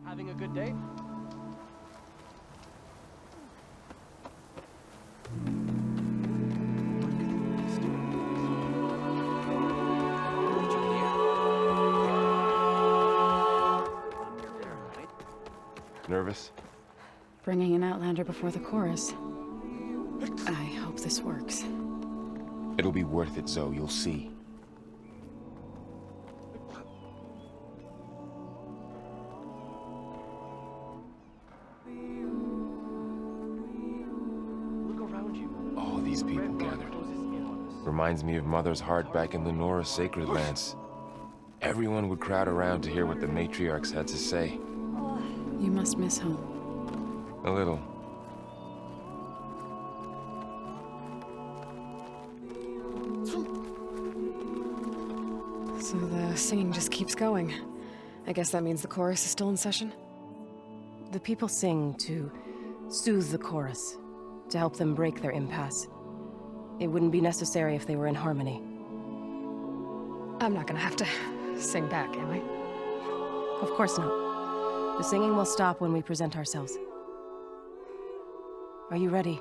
Having a good day? Nervous? Bringing an Outlander before the chorus. I hope this works. It'll be worth it, Zoe. You'll see. Look around you. All these people gathered. Reminds me of Mother's heart back in Lenora's sacred lands. Everyone would crowd around to hear what the matriarchs had to say. You must miss home. A little. So the singing just keeps going. I guess that means the chorus is still in session? The people sing to soothe the chorus, to help them break their impasse. It wouldn't be necessary if they were in harmony. I'm not gonna have to sing back, am I? Of course not. The singing will stop when we present ourselves. Are you ready?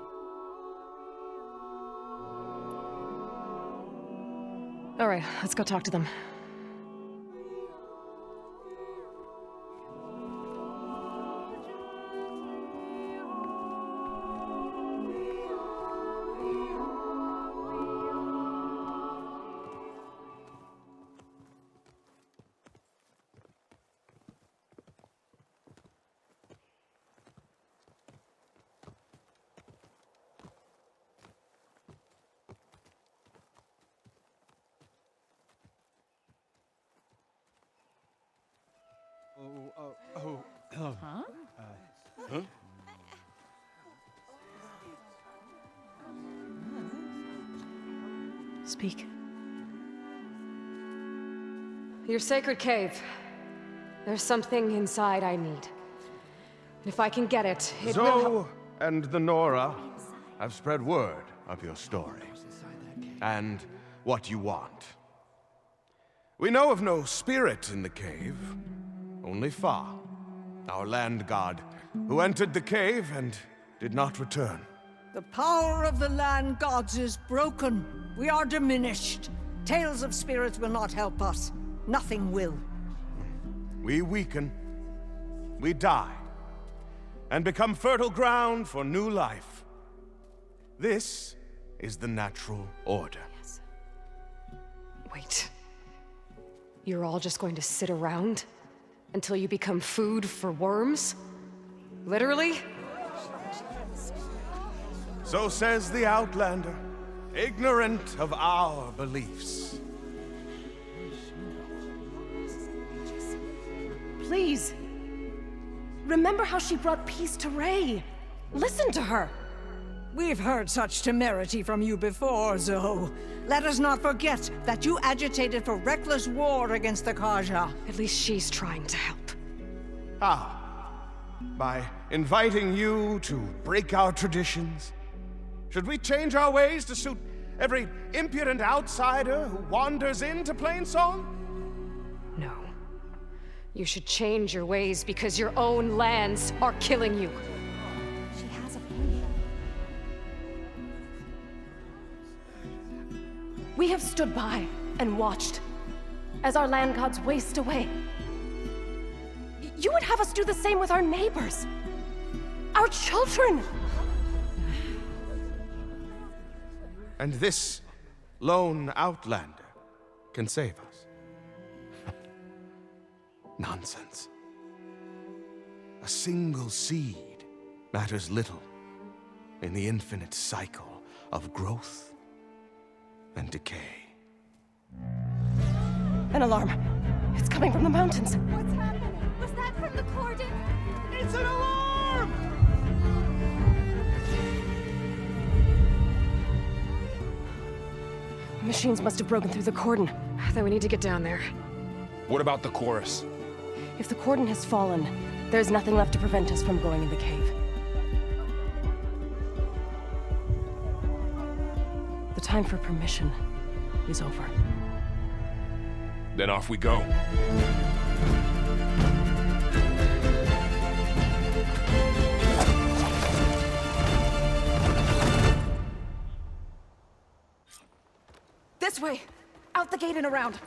All right, let's go talk to them. Speak. Your sacred cave. There's something inside I need. And if I can get it, it will Zoe and the Nora have spread word of your story. And what you want. We know of no spirit in the cave, only Fa, our land god, who entered the cave and did not return. The power of the land gods is broken. We are diminished. Tales of spirits will not help us. Nothing will. We weaken, we die, and become fertile ground for new life. This is the natural order. Wait. You're all just going to sit around until you become food for worms? Literally? So says the Outlander, ignorant of our beliefs. Please! Remember how she brought peace to Ray. Listen to her! We've heard such temerity from you before, Zoe. Let us not forget that you agitated for reckless war against the Kaja. At least she's trying to help. How? By inviting you to break our traditions? Should we change our ways to suit every impudent outsider who wanders into Plainsong? No. You should change your ways because your own lands are killing you. She has a point. We have stood by and watched as our land gods waste away. You would have us do the same with our neighbors, our children. And this lone Outlander can save us. Nonsense. A single seed matters little in the infinite cycle of growth and decay. An alarm. It's coming from the mountains. What's happening? Was that from the cordon? It's an alarm! Machines must have broken through the cordon. Then we need to get down there. What about the chorus? If the cordon has fallen, there's nothing left to prevent us from going in the cave. The time for permission is over. Then off we go. This way! Out the gate and around!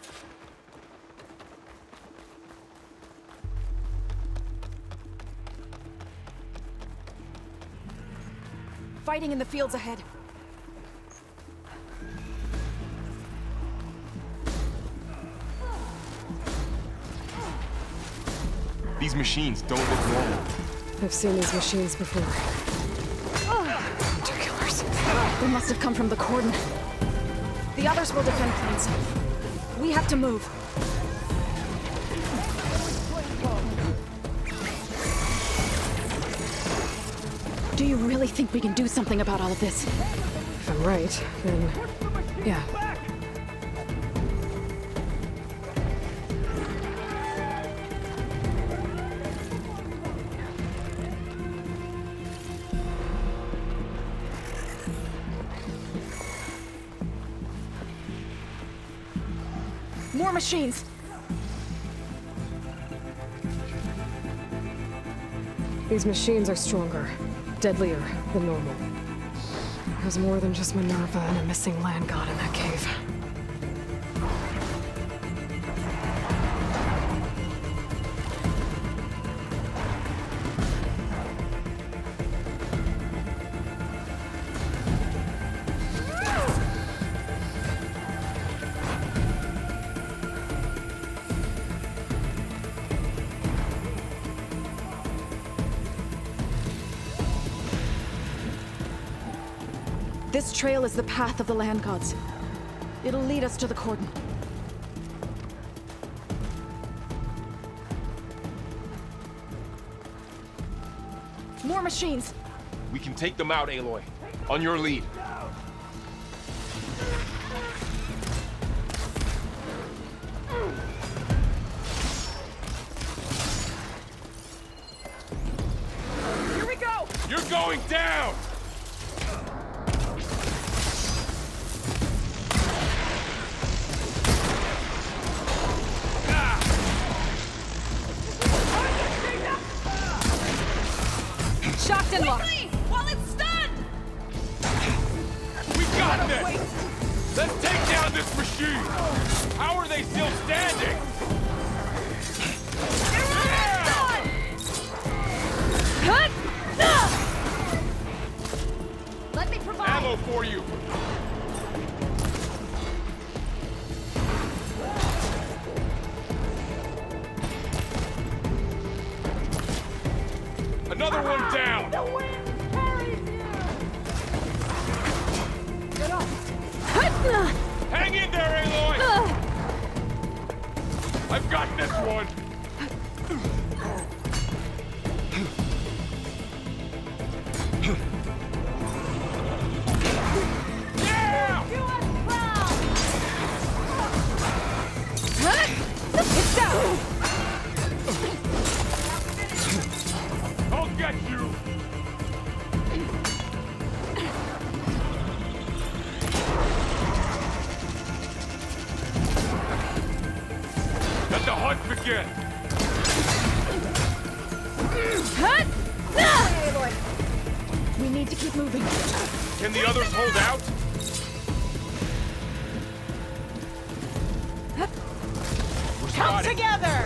Fighting in the fields ahead. These machines don't look normal. I've seen these machines before. Hunter killers. They must have come from the cordon. The others will defend plains. We have to move. Do you really think we can do something about all of this? If I'm right, then yeah. More machines! These machines are stronger, deadlier than normal. There's more than just Minerva and a missing land god in that cave. This trail is the path of the land gods. It'll lead us to the cordon. More machines! We can take them out, Aloy. On your lead. Here we go! You're going down! Shocked and locked! While it's stunned! We got this! Let's take down this machine! How are they still standing? Let me provide. Ammo for you! Another one down! The wind carries you. Get off! Hang in there, Aloy! I've got this one! Yeah! You are proud. It's down! I'll get you! Let the hunt begin! We need to keep moving. Can the others hold out? We're Come spotted. together!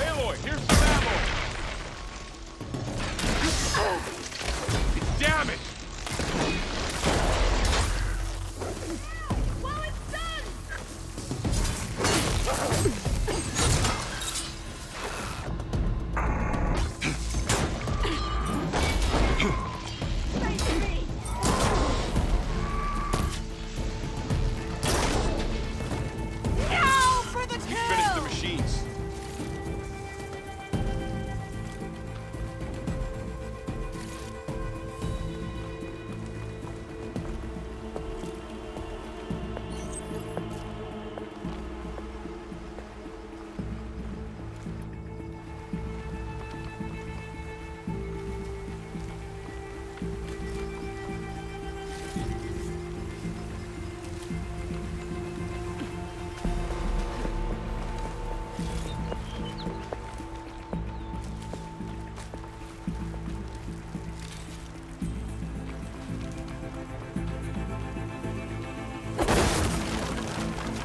Aloy, here's some ammo! It's damaged! While it's done.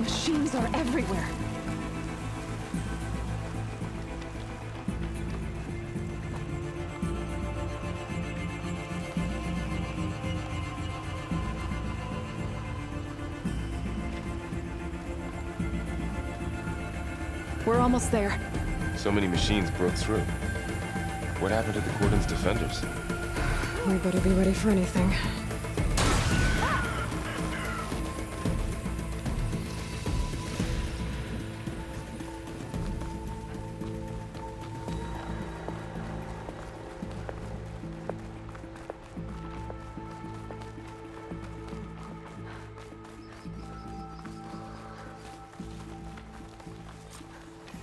Machines are everywhere. We're almost there. So many machines broke through. What happened to the Cordon's defenders? We better be ready for anything.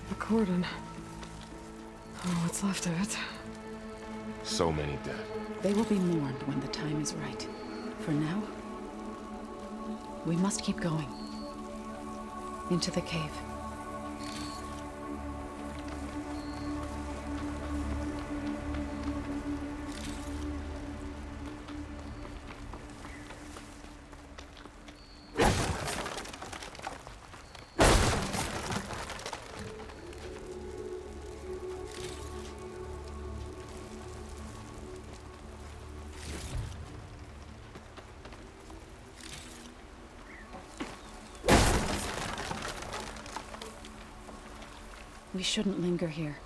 The Cordon. Oh, what's left of it. So many dead. They will be mourned when the time is right. For now, we must keep going. Into the cave. We shouldn't linger here.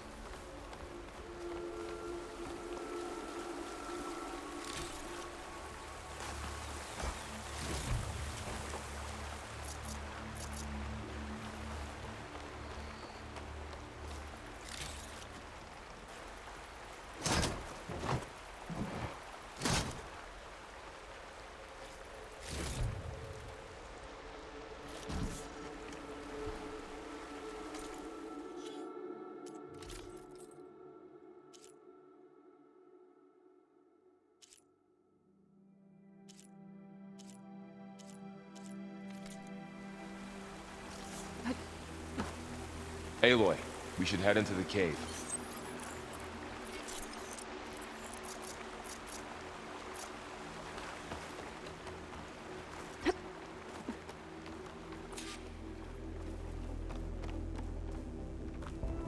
Aloy, we should head into the cave.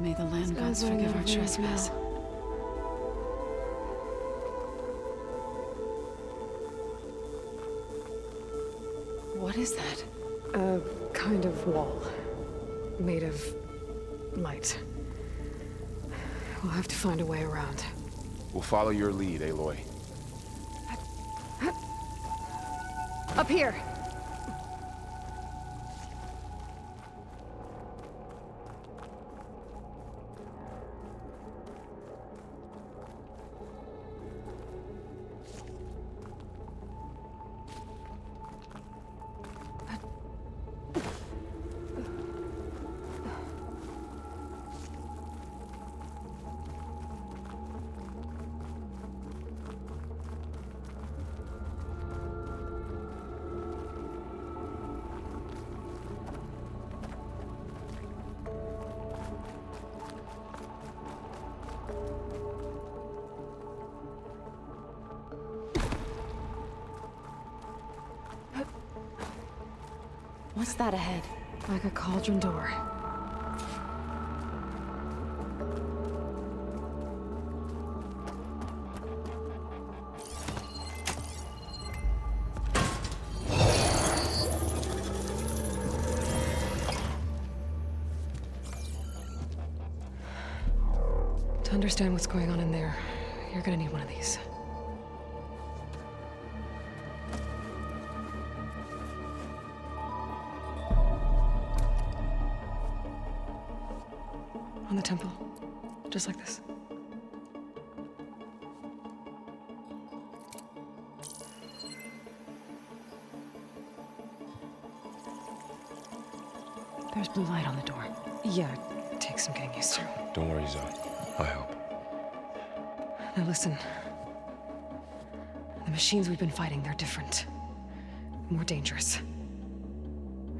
May the land gods forgive our trespass. What is that? A kind of wall. Made of light. We'll have to find a way around. We'll follow your lead, Aloy. Up here! What's that ahead? Like a cauldron door. To understand what's going on in there, you're gonna need one of these. On the temple. Just like this. There's blue light on the door. Yeah, it takes some getting used to. Don't worry, Zoe. I help. Now listen. The machines we've been fighting, they're different. More dangerous.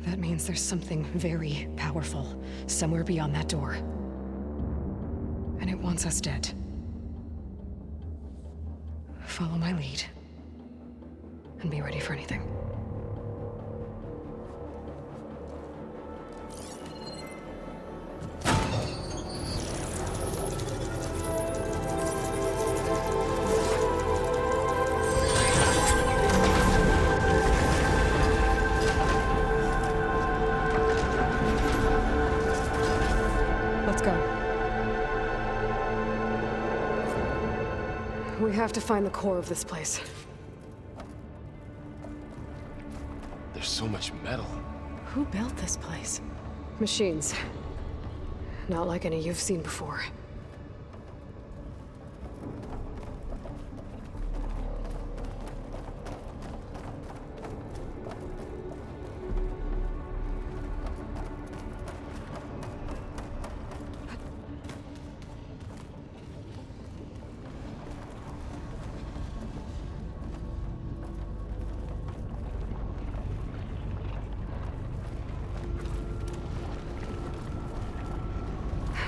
That means there's something very powerful somewhere beyond that door. And it wants us dead. Follow my lead. And be ready for anything. have to find the core of this place. There's so much metal. Who built this place? Machines. Not like any you've seen before.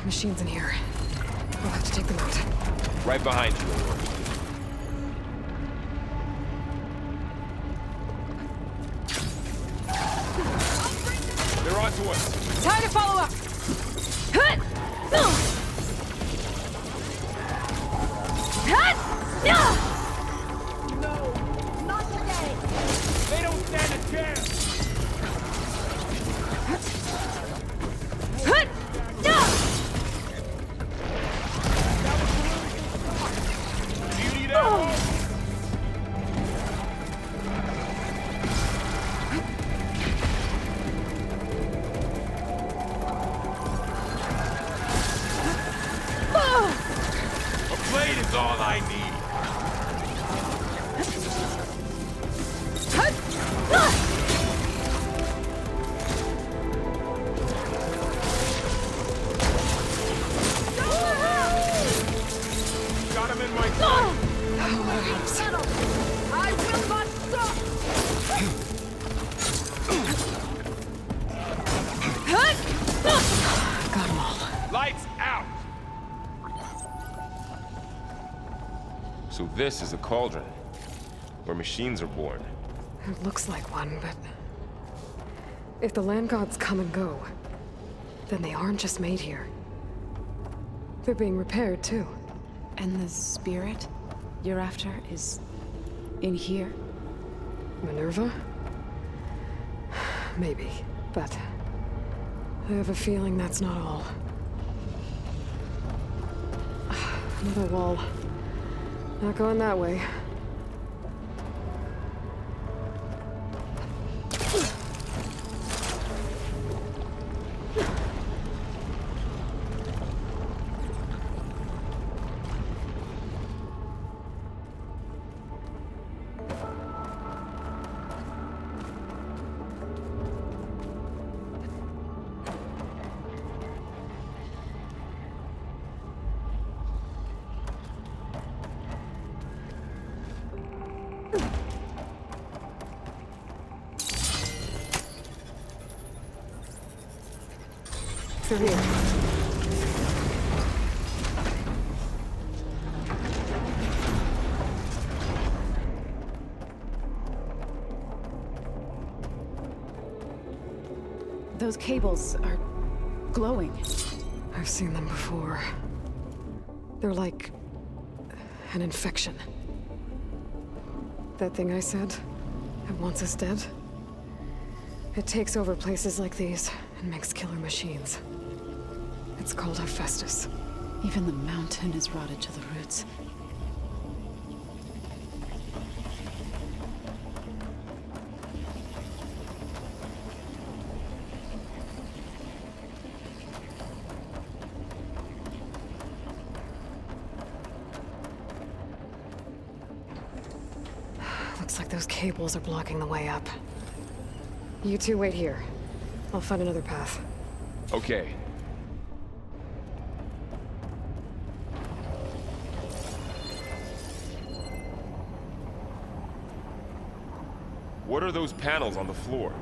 Machines in here. We'll have to take them out. Right behind you, Aurora. They're onto us. Time to follow up! Hut! Hut! No, not today. They don't stand a chance. Hut! Do you need ammo? A blade is all I need. Got him in my sight. I will not stop. Got them all. Lights out. So this is a cauldron, where machines are born. It looks like one, but... if the land gods come and go, then they aren't just made here. They're being repaired, too. And the spirit you're after is in here? Minerva? Maybe, but... I have a feeling that's not all. Another wall. Not going that way. Through here. Those cables are glowing. I've seen them before. They're like... an infection. That thing I said, it wants us dead. It takes over places like these and makes killer machines. It's called Hephaestus. Even the mountain is rotted to the roots. Looks like those cables are blocking the way up. You two wait here. I'll find another path. Okay. What are those panels on the floor?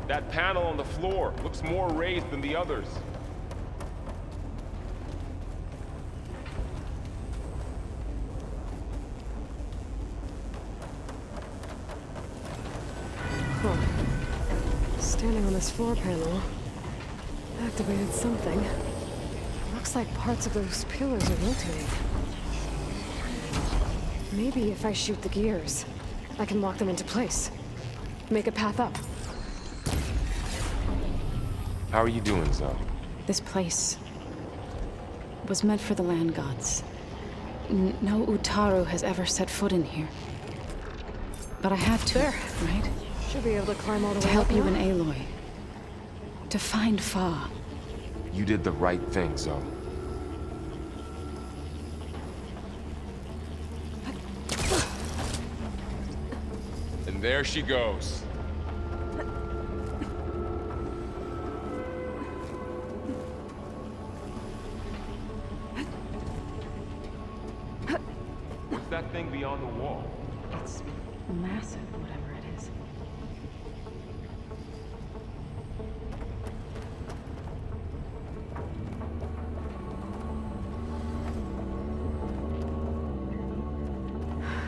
That panel on the floor looks more raised than the others. Huh. Standing on this floor panel activated something. Looks like parts of those pillars are rotating. Maybe if I shoot the gears, I can lock them into place. Make a path up. How are you doing, Zoe? This place was meant for the land gods. No Utaru has ever set foot in here. But I had to, right? Should be able to climb all the To way help up you now. and Aloy. To find Fa. You did the right thing, Zoe. And there she goes. What's that thing beyond the wall? It's massive, whatever it is.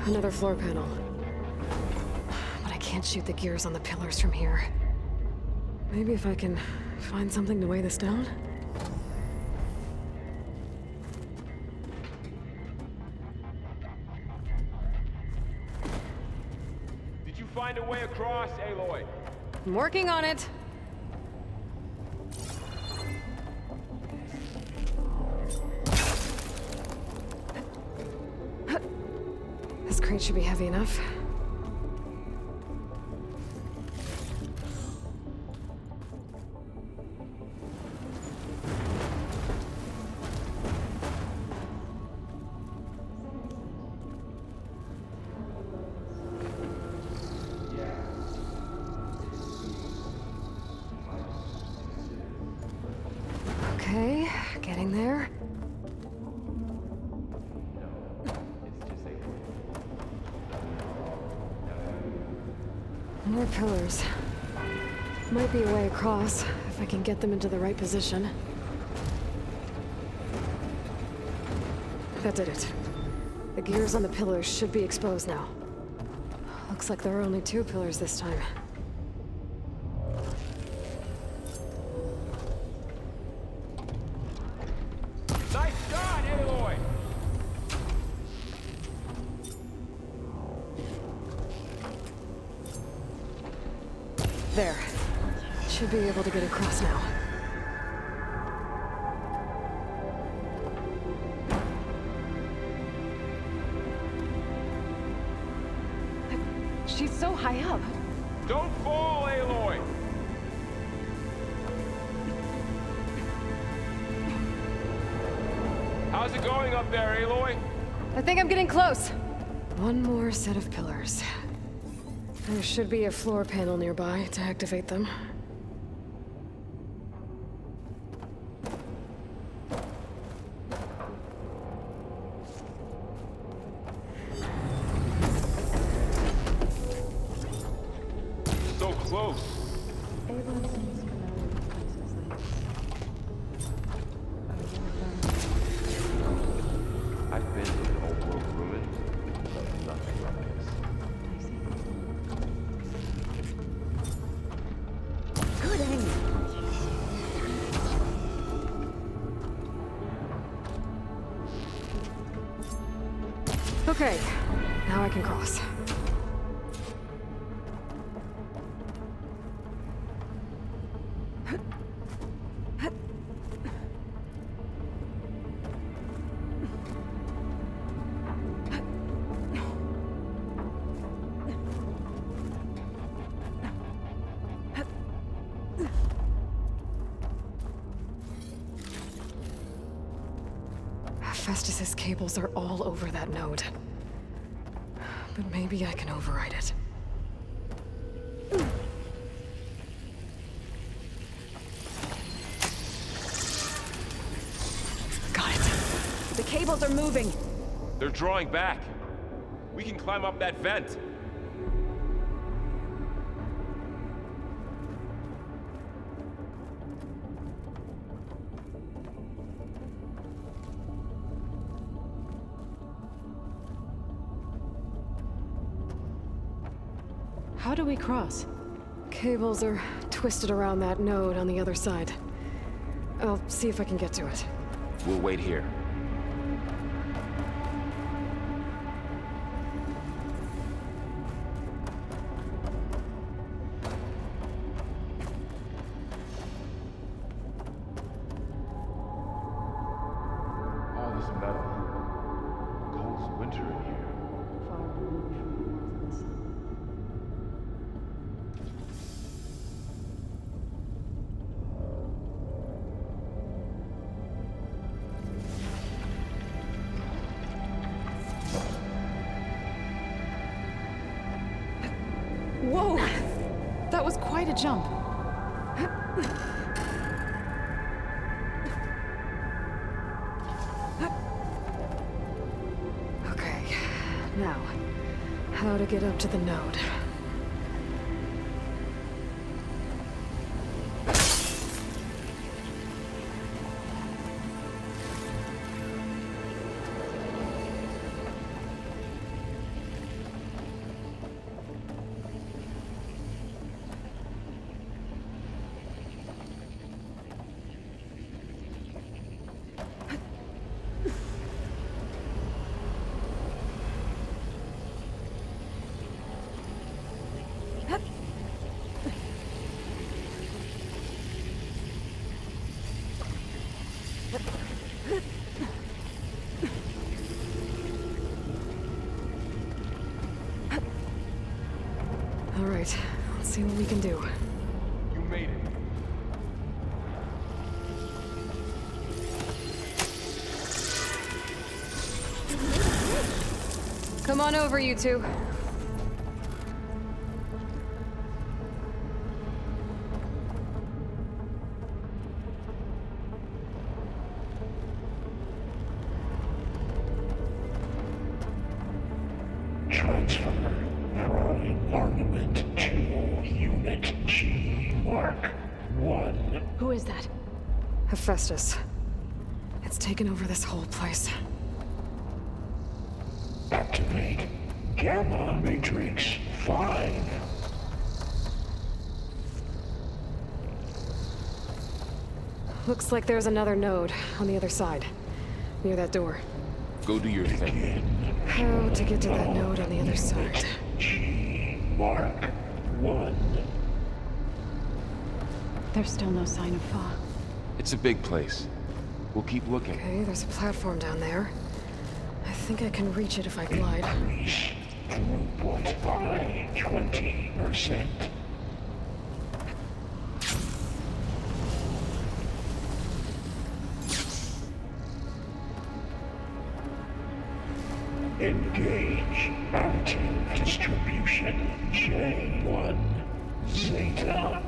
Another floor panel. But I can't shoot the gears on the pillars from here. Maybe if I can find something to weigh this down? Did you find a way across, Aloy? I'm working on it. This crate should be heavy enough. Okay, getting there. More pillars. Might be a way across, if I can get them into the right position. That did it. The gears on the pillars should be exposed now. Looks like there are only 2 pillars this time. Nice shot, Aloy! There. Should be able to get across now. She's so high up. Don't fall, Aloy! How's it going up there, Aloy? I think I'm getting close. One more set of pillars. There should be a floor panel nearby to activate them. So close. I've been to an old world ruin, but nothing like this. Good aim. Okay, now I can cross. Festus's cables are all over that node. But maybe I can override it. Got it. The cables are moving. They're drawing back. We can climb up that vent. How do we cross? Cables are twisted around that node on the other side. I'll see if I can get to it. We'll wait here. this metal. Cold as winter in here. Whoa! That was quite a jump. Okay, now, how to get up to the node? All right, let's see what we can do. You made it. Come on over, you two. Transfer prime armament to Unit G Mark 1. Who is that? Hephaestus. It's taken over this whole place. Activate Gamma Matrix 5. Looks like there's another node on the other side, near that door. Go do your thing. How to get to that node on the other side? G Mark 1. There's still no sign of Fa. It's a big place. We'll keep looking. Okay, there's a platform down there. I think I can reach it if I glide. Increase throughput by 20%. Engage active distribution J1 Zeta.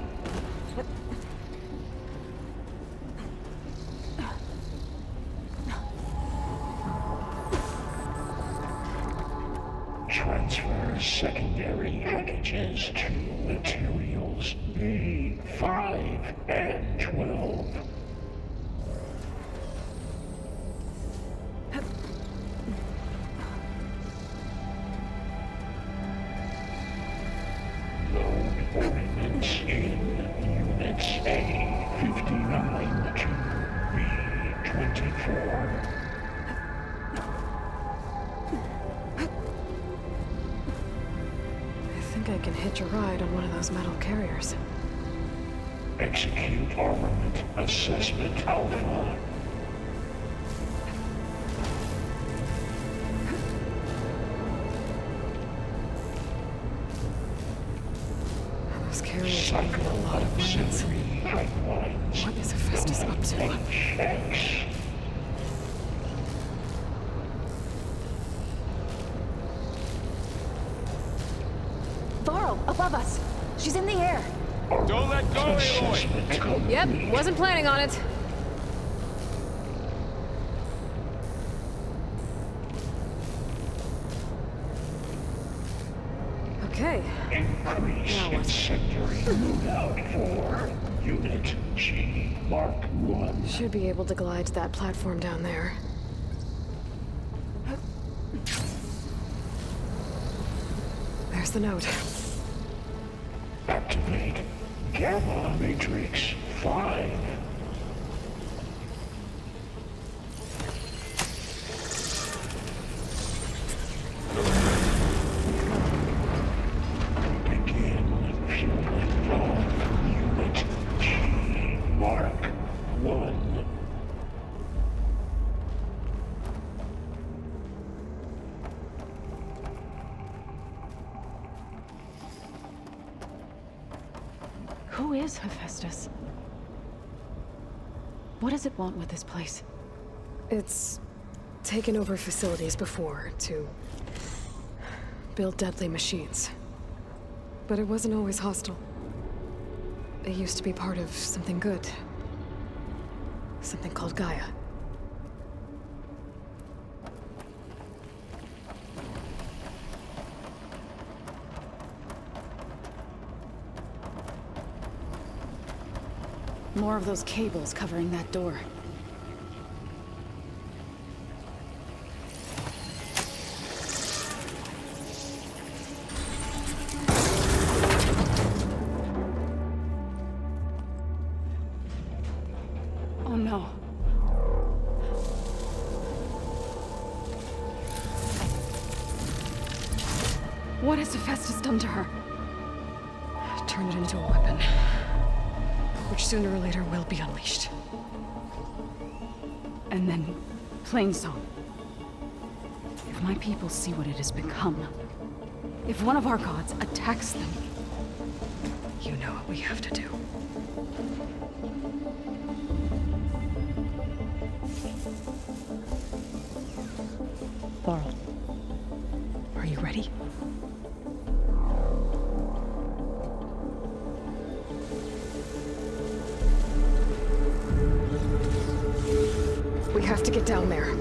Transfer secondary packages to materials B5 and 12. Load ordnance in Units A59 to B24. I think I can hitch a ride on one of those metal carriers. Execute armament assessment alpha. Those carriers make a lot of weapons. Pipelines. What is Hephaestus up to? HX. Varl, above us. She's in the air. Don't let go, Aloy! Yep, wasn't planning on it. Okay. Increase Now what? incendiary loadout for Unit G Mark 1. Should be able to glide to that platform down there. There's the node. Activate Gamma Matrix 5. Begin fueling valve Unit G Mark 1. Who is Hephaestus? What does it want with this place? It's taken over facilities before to build deadly machines. But it wasn't always hostile. It used to be part of something good. Something called Gaia. More of those cables covering that door. Oh no. What has Hephaestus done to her? Turn it into a weapon. Which sooner or later will be unleashed. And then, Plainsong. If my people see what it has become, if one of our gods attacks them, You know what we have to do. Laurel, Are you ready? We have to get down there.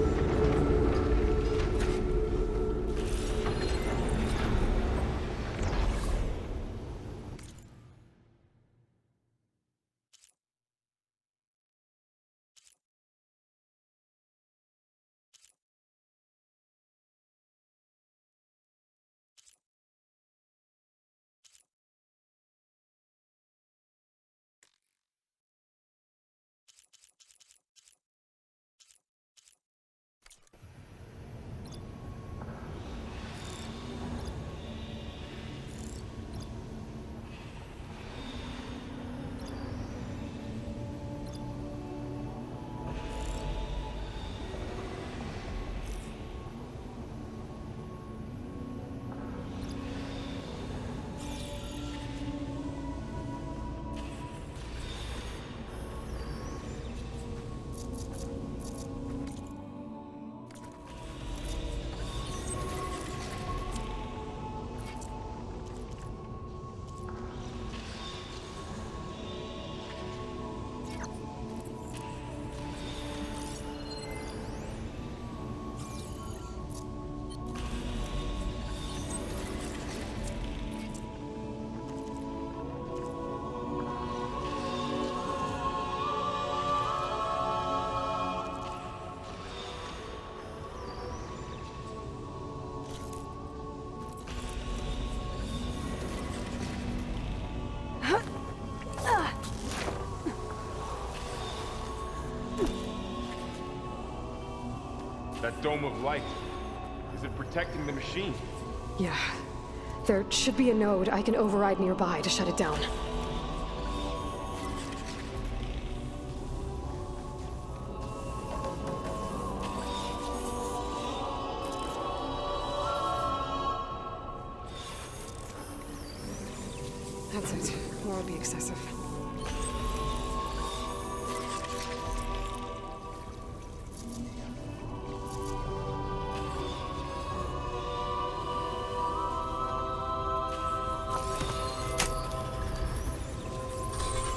That dome of light, is it protecting the machine? Yeah. There should be a node I can override nearby to shut it down. That's it. Or it'll be excessive.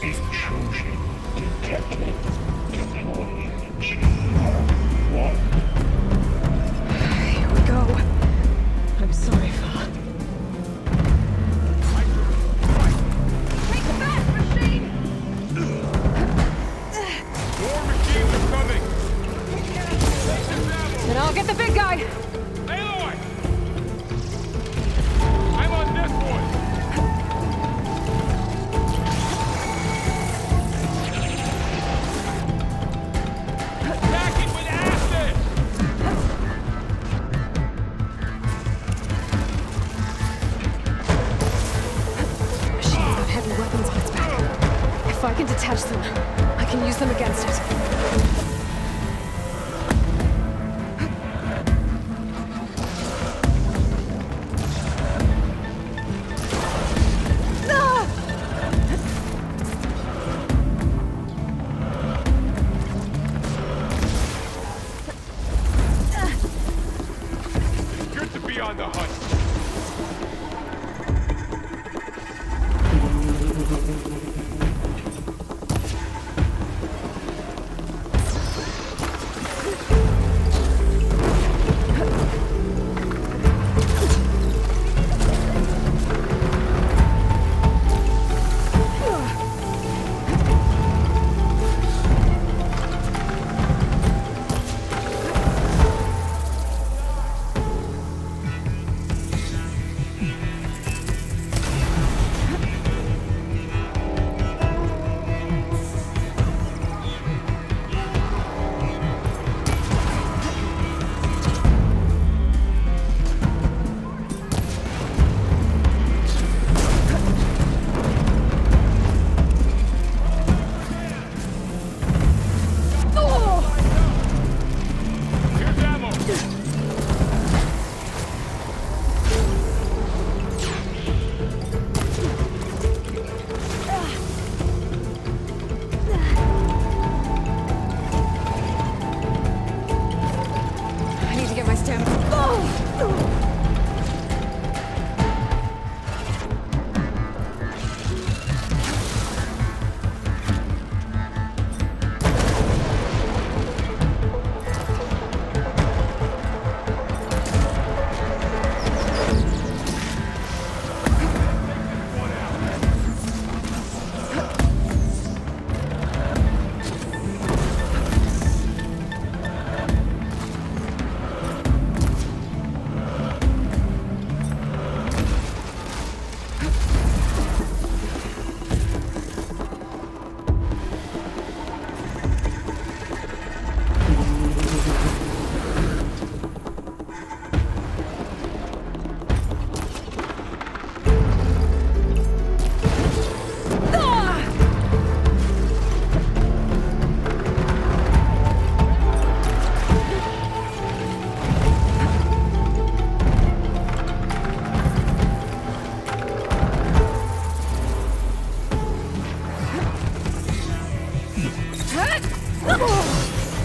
Intrusion detected. Deploying GR1. Here we go. I'm sorry, Fa. Take the back, machine! More machines are coming! Take this ammo! Then I'll get the big guy! Aloy! I'm on this one! Attack it with acid! Machine's got heavy weapons on its back. If I can detach them, I can use them against it. on the hunt. I need to get my stamina.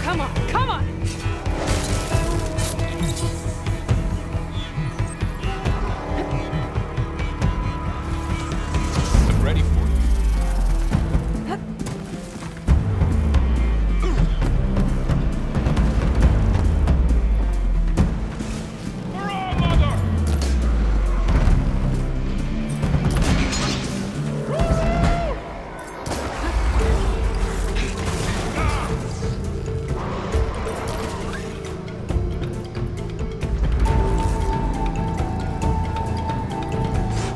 Come on, come on! I'm ready for you. Hurrah, mother!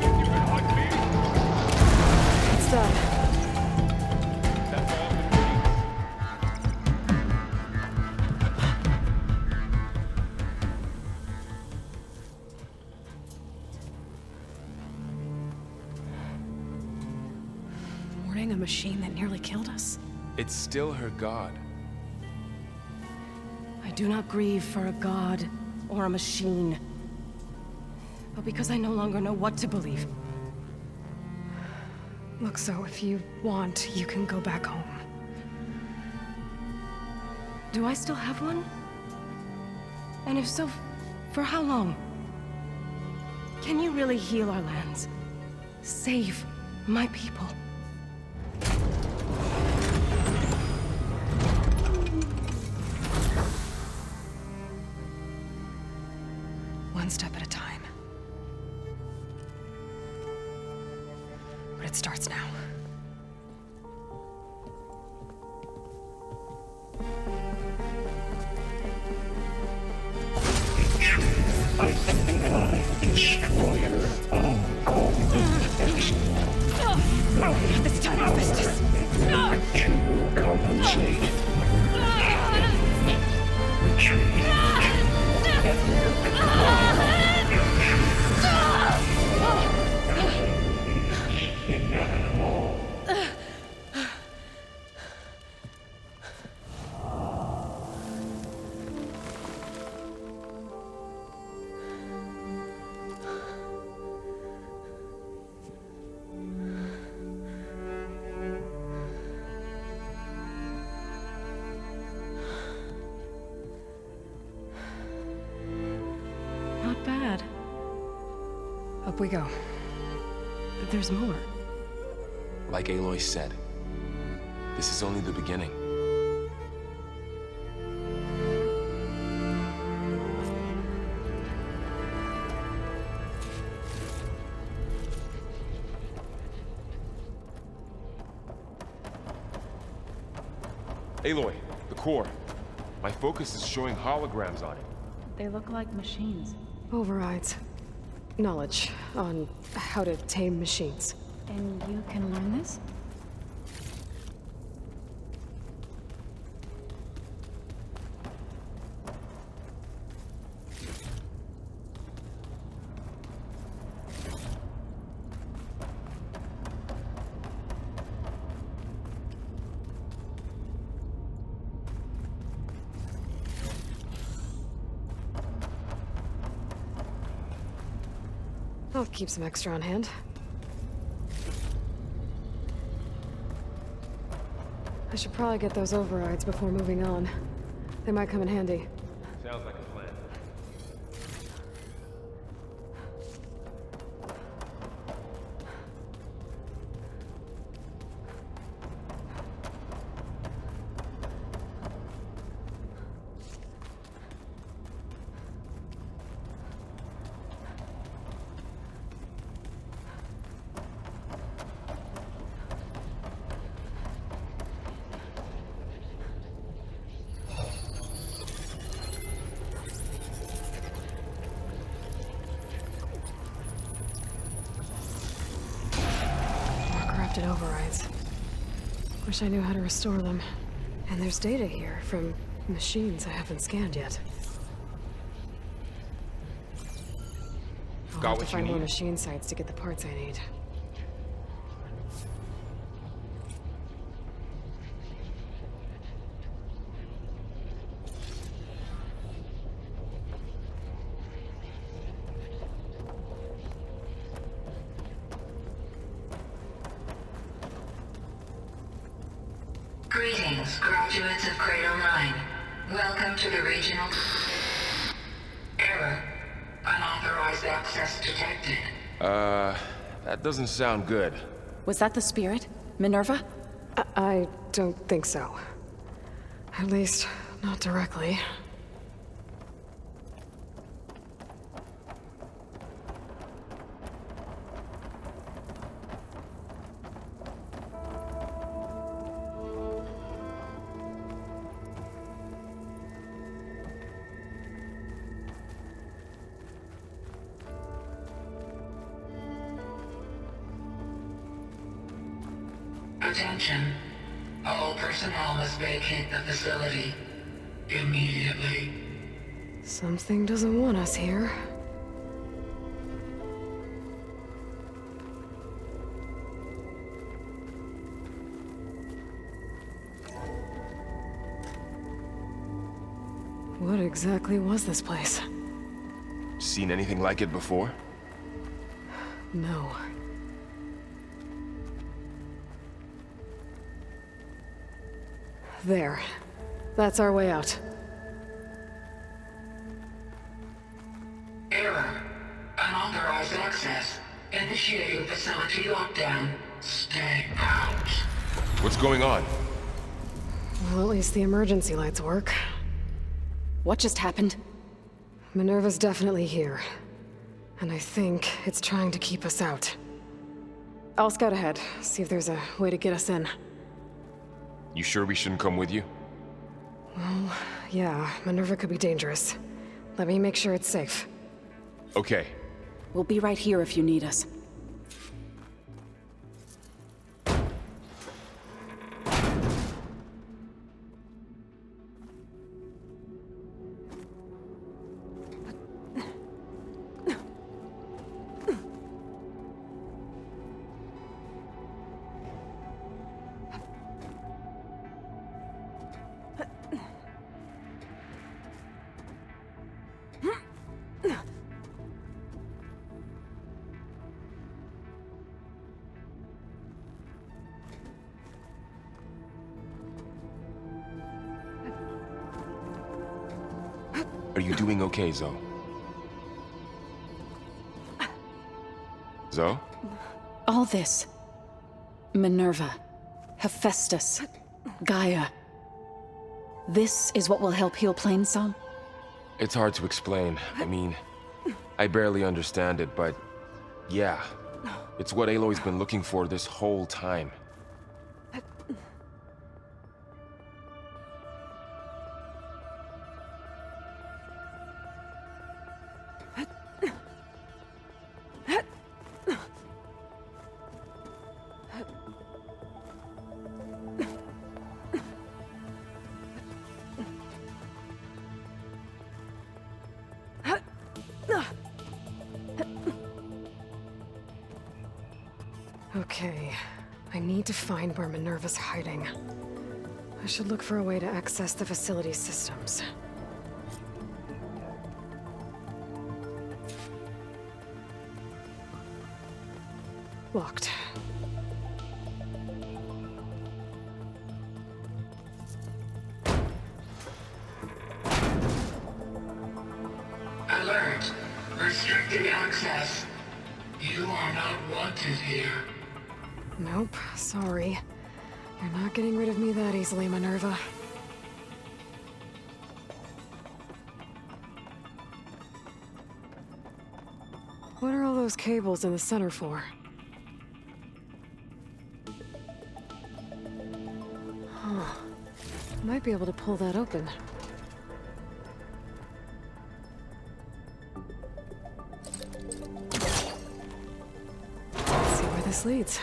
You can hunt me? It's done. That's all I'm gonna need. Warning a machine that nearly killed us? It's still her god. I do not grieve for a god or a machine, but because I no longer know what to believe. Look, so if you want, you can go back home. Do I still have one? And if so, for how long? Can you really heal our lands? Save my people? One step at a time. But it starts now. Destroyer of Golden Excellence. This time our business. To compensate. Retreat. Up we go. There's more. Like Aloy said, this is only the beginning. Aloy, the core. My focus is showing holograms on it. They look like machines. Overrides. Knowledge on how to tame machines. And you can learn this? I'll keep some extra on hand. I should probably get those overrides before moving on. They might come in handy. Sounds like a plan. Corrupted overrides. Wish I knew how to restore them. And there's data here from machines I haven't scanned yet. I'll Got have what to you find more need? machine sites to get the parts I need. Greetings, graduates of Cradle 9. Welcome to the regional... Error. Unauthorized access detected. That doesn't sound good. Was that the spirit? Minerva? I don't think so. At least, not directly. Attention. All personnel must vacate the facility. Immediately. Something doesn't want us here. What exactly was this place? Seen anything like it before? No. There. That's our way out. Error. Unauthorized access. Initiating facility lockdown. Stay out. What's going on? Well, at least the emergency lights work. What just happened? Minerva's definitely here. And I think it's trying to keep us out. I'll scout ahead, see if there's a way to get us in. You sure we shouldn't come with you? Well, yeah, Minerva could be dangerous. Let me make sure it's safe. Okay. We'll be right here if you need us. Are you doing okay, Zoe? Zoe? All this. Minerva, Hephaestus, Gaia. This is what will help heal Plainsong? It's hard to explain. I mean, I barely understand it, but yeah. It's what Aloy's been looking for this whole time. Okay, I need to find where Minerva's hiding. I should look for a way to access the facility's systems. Locked. Alert. Restricted access. You are not wanted here. Nope, sorry. You're not getting rid of me that easily, Minerva. What are all those cables in the center for? Huh. Might be able to pull that open. Let's see where this leads.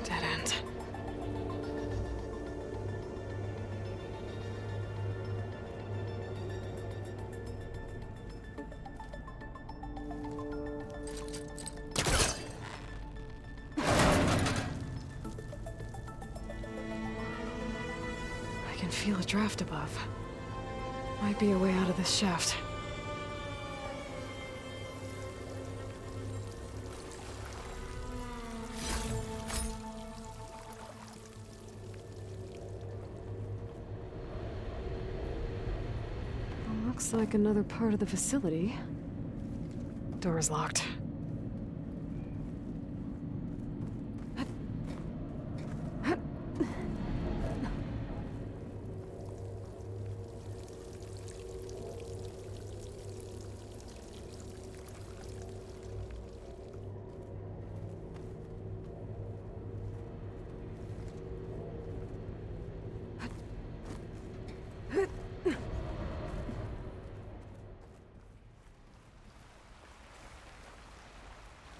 Dead end. I can feel a draft above. Might be a way out of this shaft. Looks like another part of the facility. Door is locked.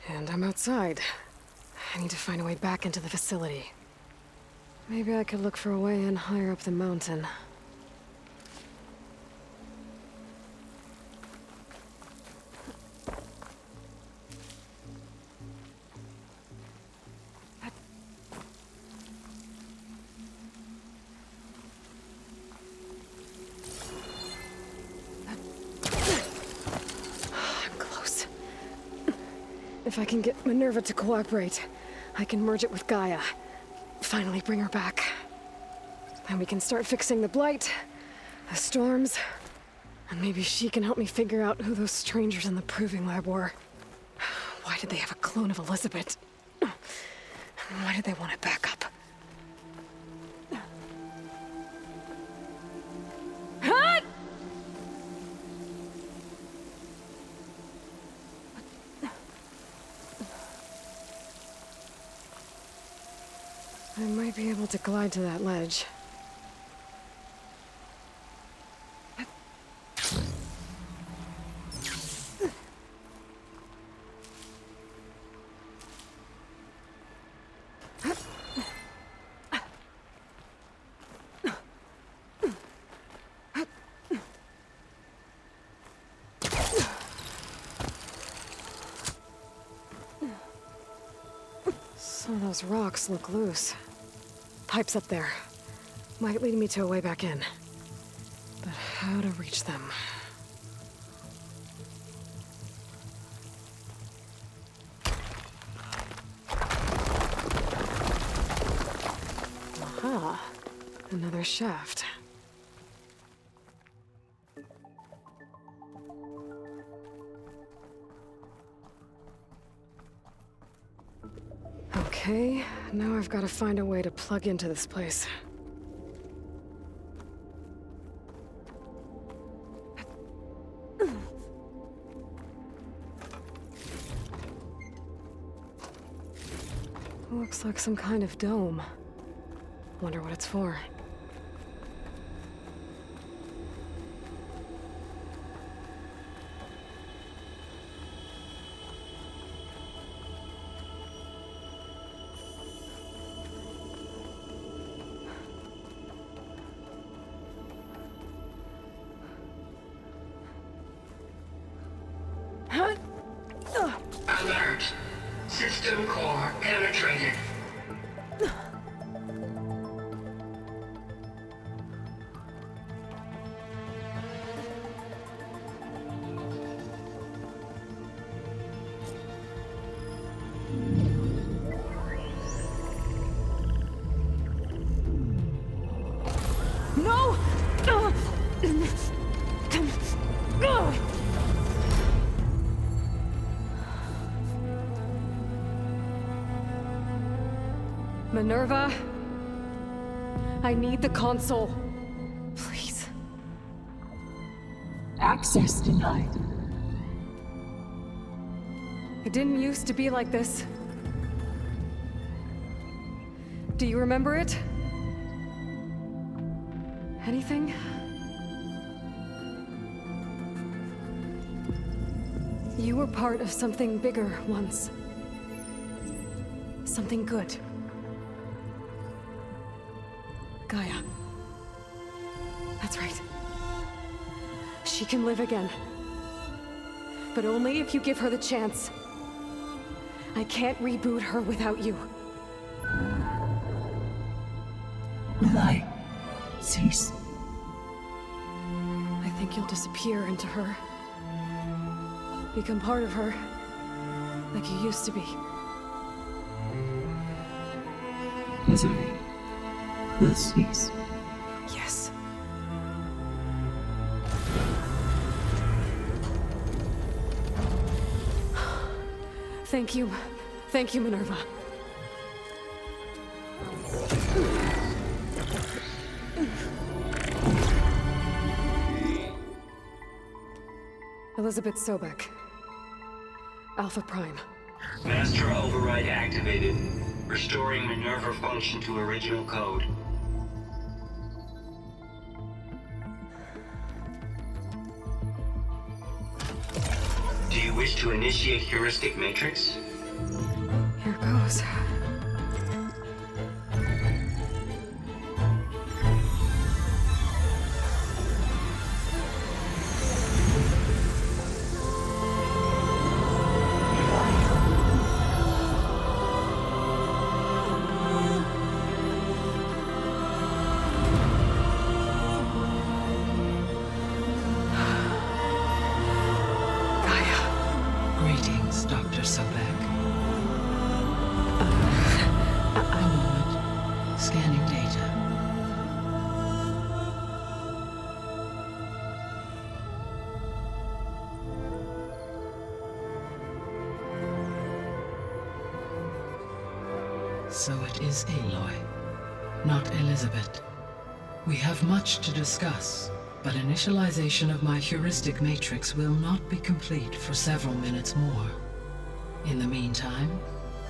And I'm outside. I need to find a way back into the facility. Maybe I could look for a way in higher up the mountain. If I can get Minerva to cooperate, I can merge it with Gaia. Finally bring her back. Then we can start fixing the Blight, the storms, and maybe she can help me figure out who those strangers in the proving lab were. Why did they have a clone of Elizabeth? Why did they want it back up? I might be able to glide to that ledge. Some of those rocks look loose. Pipes up there. Might lead me to a way back in. But how to reach them? Aha. Another shaft. Okay, now I've got to find a way to plug into this place. Looks like some kind of dome. Wonder what it's for. Alert. System core penetrated. No! Minerva, I need the console. Please. Access denied. It didn't used to be like this. Do you remember it? Anything? You were part of something bigger once. Something good. Gaia. That's right. She can live again. But only if you give her the chance. I can't reboot her without you. Will I cease? I think you'll disappear into her. Become part of her, like you used to be. Misery will cease. Yes. Thank you. Thank you, Minerva. Elizabeth Sobek. Alpha Prime. Master override activated. Restoring Minerva function to original code. Do you wish to initiate heuristic matrix? Here goes. Greetings, Dr. Sobek. A moment. Scanning data. So it is Aloy, not Elizabeth. We have much to discuss, but initialization of my heuristic matrix will not be complete for several minutes more. In the meantime,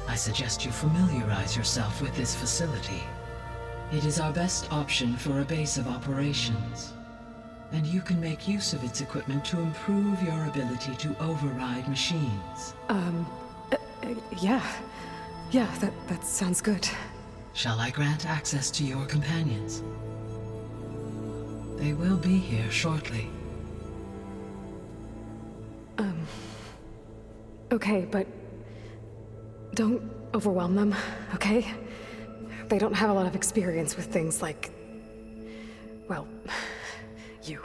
I suggest you familiarize yourself with this facility. It is our best option for a base of operations, and you can make use of its equipment to improve your ability to override machines. Yeah. Yeah, that sounds good. Shall I grant access to your companions? They will be here shortly. Okay, but don't overwhelm them, okay? They don't have a lot of experience with things like, well, you.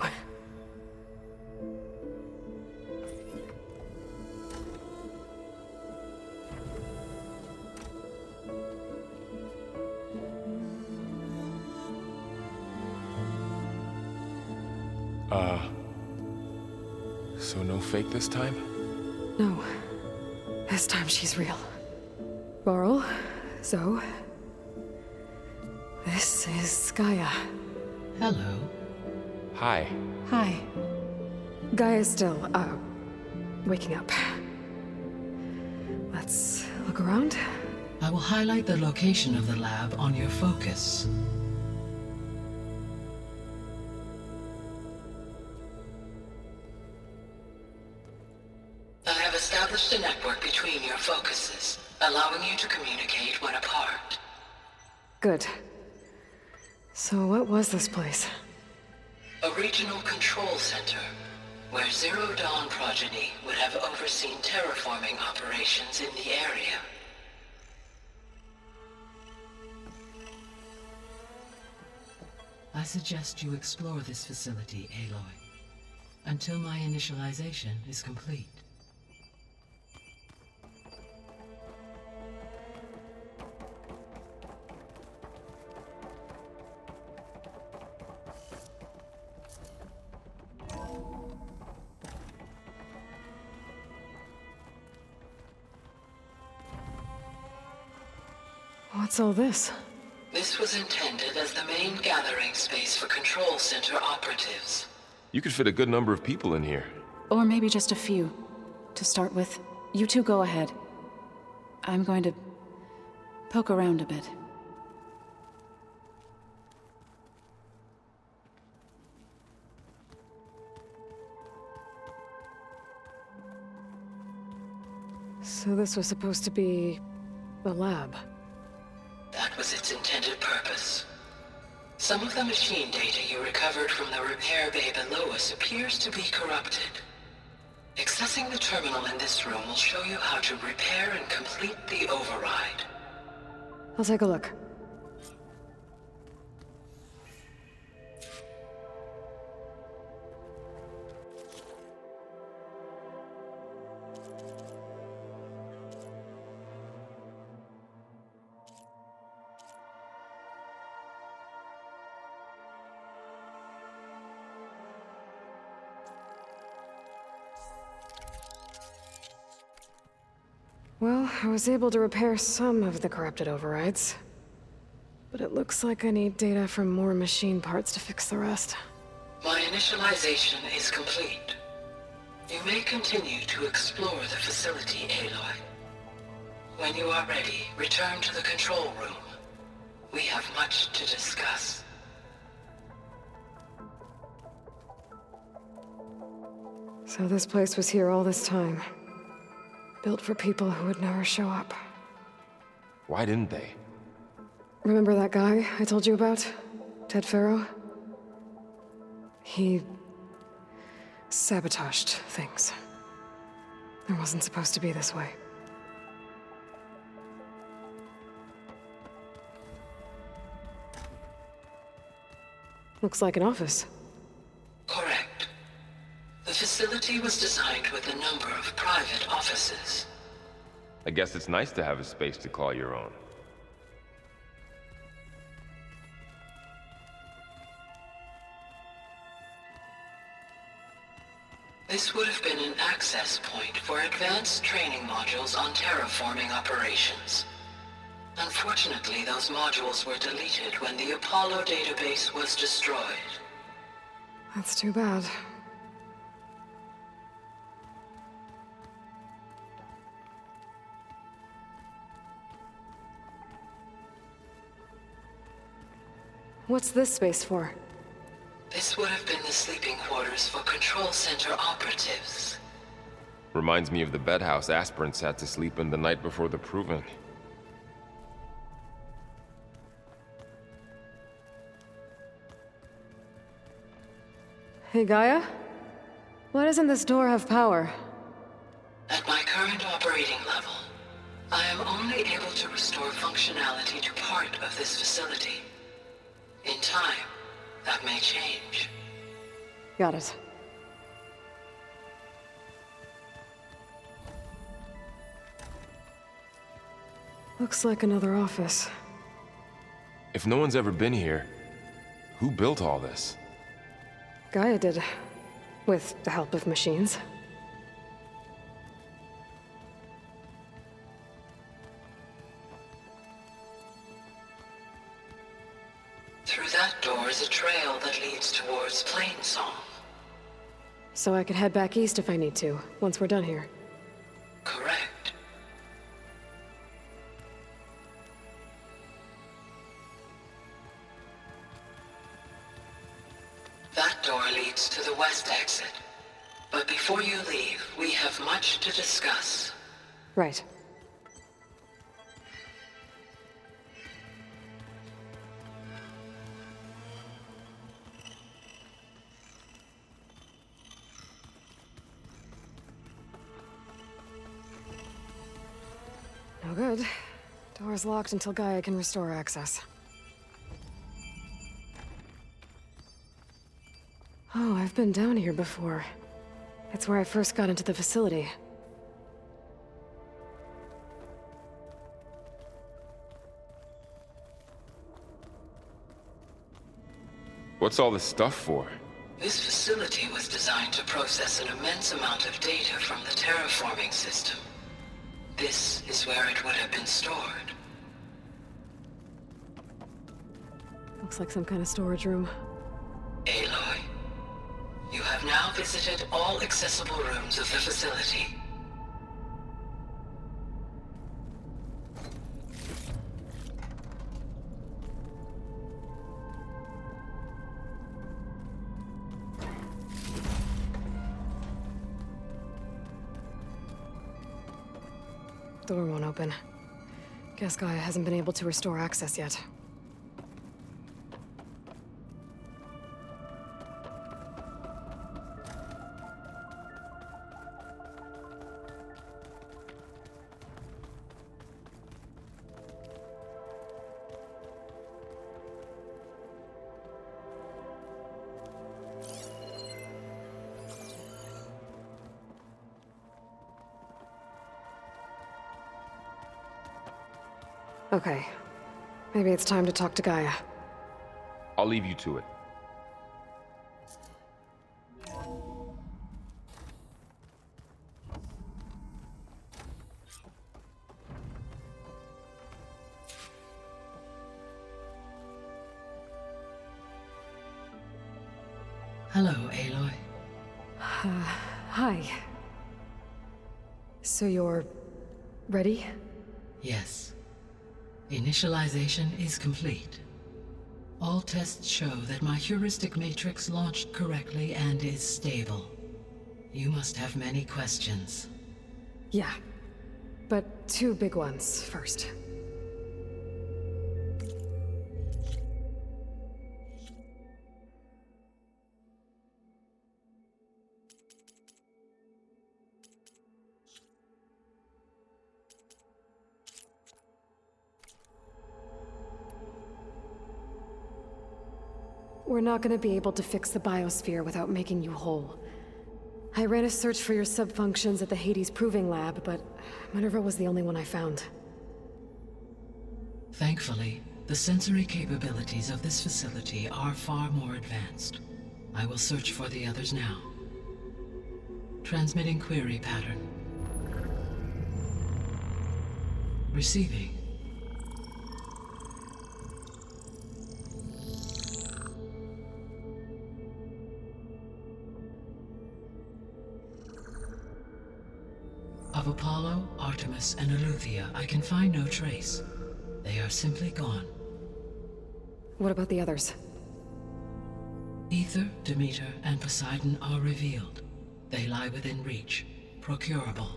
So no fake this time? No. This time she's real. Varl, So, this is Gaia. Hello. Hi. Hi. Gaia's still, waking up. Let's look around. I will highlight the location of the lab on your focus. I have established a network between your focuses, allowing you to communicate when apart. Good. So what was this place? A regional control center, where Zero Dawn progeny would have overseen terraforming operations in the area. I suggest you explore this facility, Aloy, until my initialization is complete. What's all this? This was intended as the main gathering space for Control Center operatives. You could fit a good number of people in here. Or maybe just a few. To start with, you two go ahead. I'm going to poke around a bit. So this was supposed to be a lab. That was its intended purpose. Some of the machine data you recovered from the repair bay below us appears to be corrupted. Accessing the terminal in this room will show you how to repair and complete the override. I'll take a look. Well, I was able to repair some of the corrupted overrides. But it looks like I need data from more machine parts to fix the rest. My initialization is complete. You may continue to explore the facility, Aloy. When you are ready, return to the control room. We have much to discuss. So this place was here all this time. Built for people who would never show up. Why didn't they? Remember that guy I told you about? Ted Farrow? He sabotaged things. It wasn't supposed to be this way. Looks like an office. Correct. The facility was designed with a number of private offices. I guess it's nice to have a space to call your own. This would have been an access point for advanced training modules on terraforming operations. Unfortunately, those modules were deleted when the Apollo database was destroyed. That's too bad. What's this space for? This would have been the sleeping quarters for Control Center operatives. Reminds me of the bedhouse aspirants had to sleep in the night before the proving. Hey, Gaia? Why doesn't this door have power? At my current operating level, I am only able to restore functionality to part of this facility. In time, that may change. Got it. Looks like another office. If no one's ever been here, who built all this? Gaia did. With the help of machines. Through that door is a trail that leads towards Plainsong. So I could head back east if I need to, once we're done here. Correct. That door leads to the west exit. But before you leave, we have much to discuss. Right. No good. Door's locked until Gaia can restore access. Oh, I've been down here before. It's where I first got into the facility. What's all this stuff for? This facility was designed to process an immense amount of data from the terraforming system. This is where it would have been stored. Looks like some kind of storage room. Aloy, you have now visited all accessible rooms of the facility. Door won't open. Guess Gaia hasn't been able to restore access yet. Okay. Maybe it's time to talk to Gaia. I'll leave you to it. Hello, Aloy. Hi. So you're... ready? Yes. Initialization is complete. All tests show that my heuristic matrix launched correctly and is stable. You must have many questions. Yeah. But two big ones first. We're not gonna be able to fix the biosphere without making you whole. I ran a search for your subfunctions at the Hades Proving Lab, but Minerva was the only one I found. Thankfully, the sensory capabilities of this facility are far more advanced. I will search for the others now. Transmitting query pattern. Receiving. Of Apollo, Artemis, and Eleuthia, I can find no trace. They are simply gone. What about the others? Ether, Demeter, and Poseidon are revealed. They lie within reach, procurable.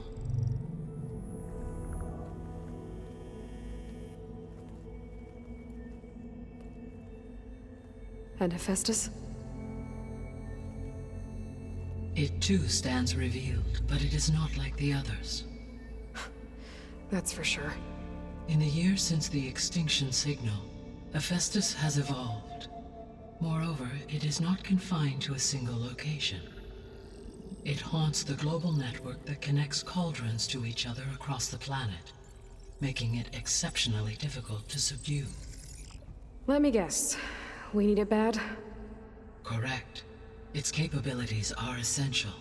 And Hephaestus? It too stands revealed, but it is not like the others. That's for sure. In the years since the extinction signal, Hephaestus has evolved. Moreover, it is not confined to a single location. It haunts the global network that connects cauldrons to each other across the planet, making it exceptionally difficult to subdue. Let me guess. We need it bad? Correct. Its capabilities are essential.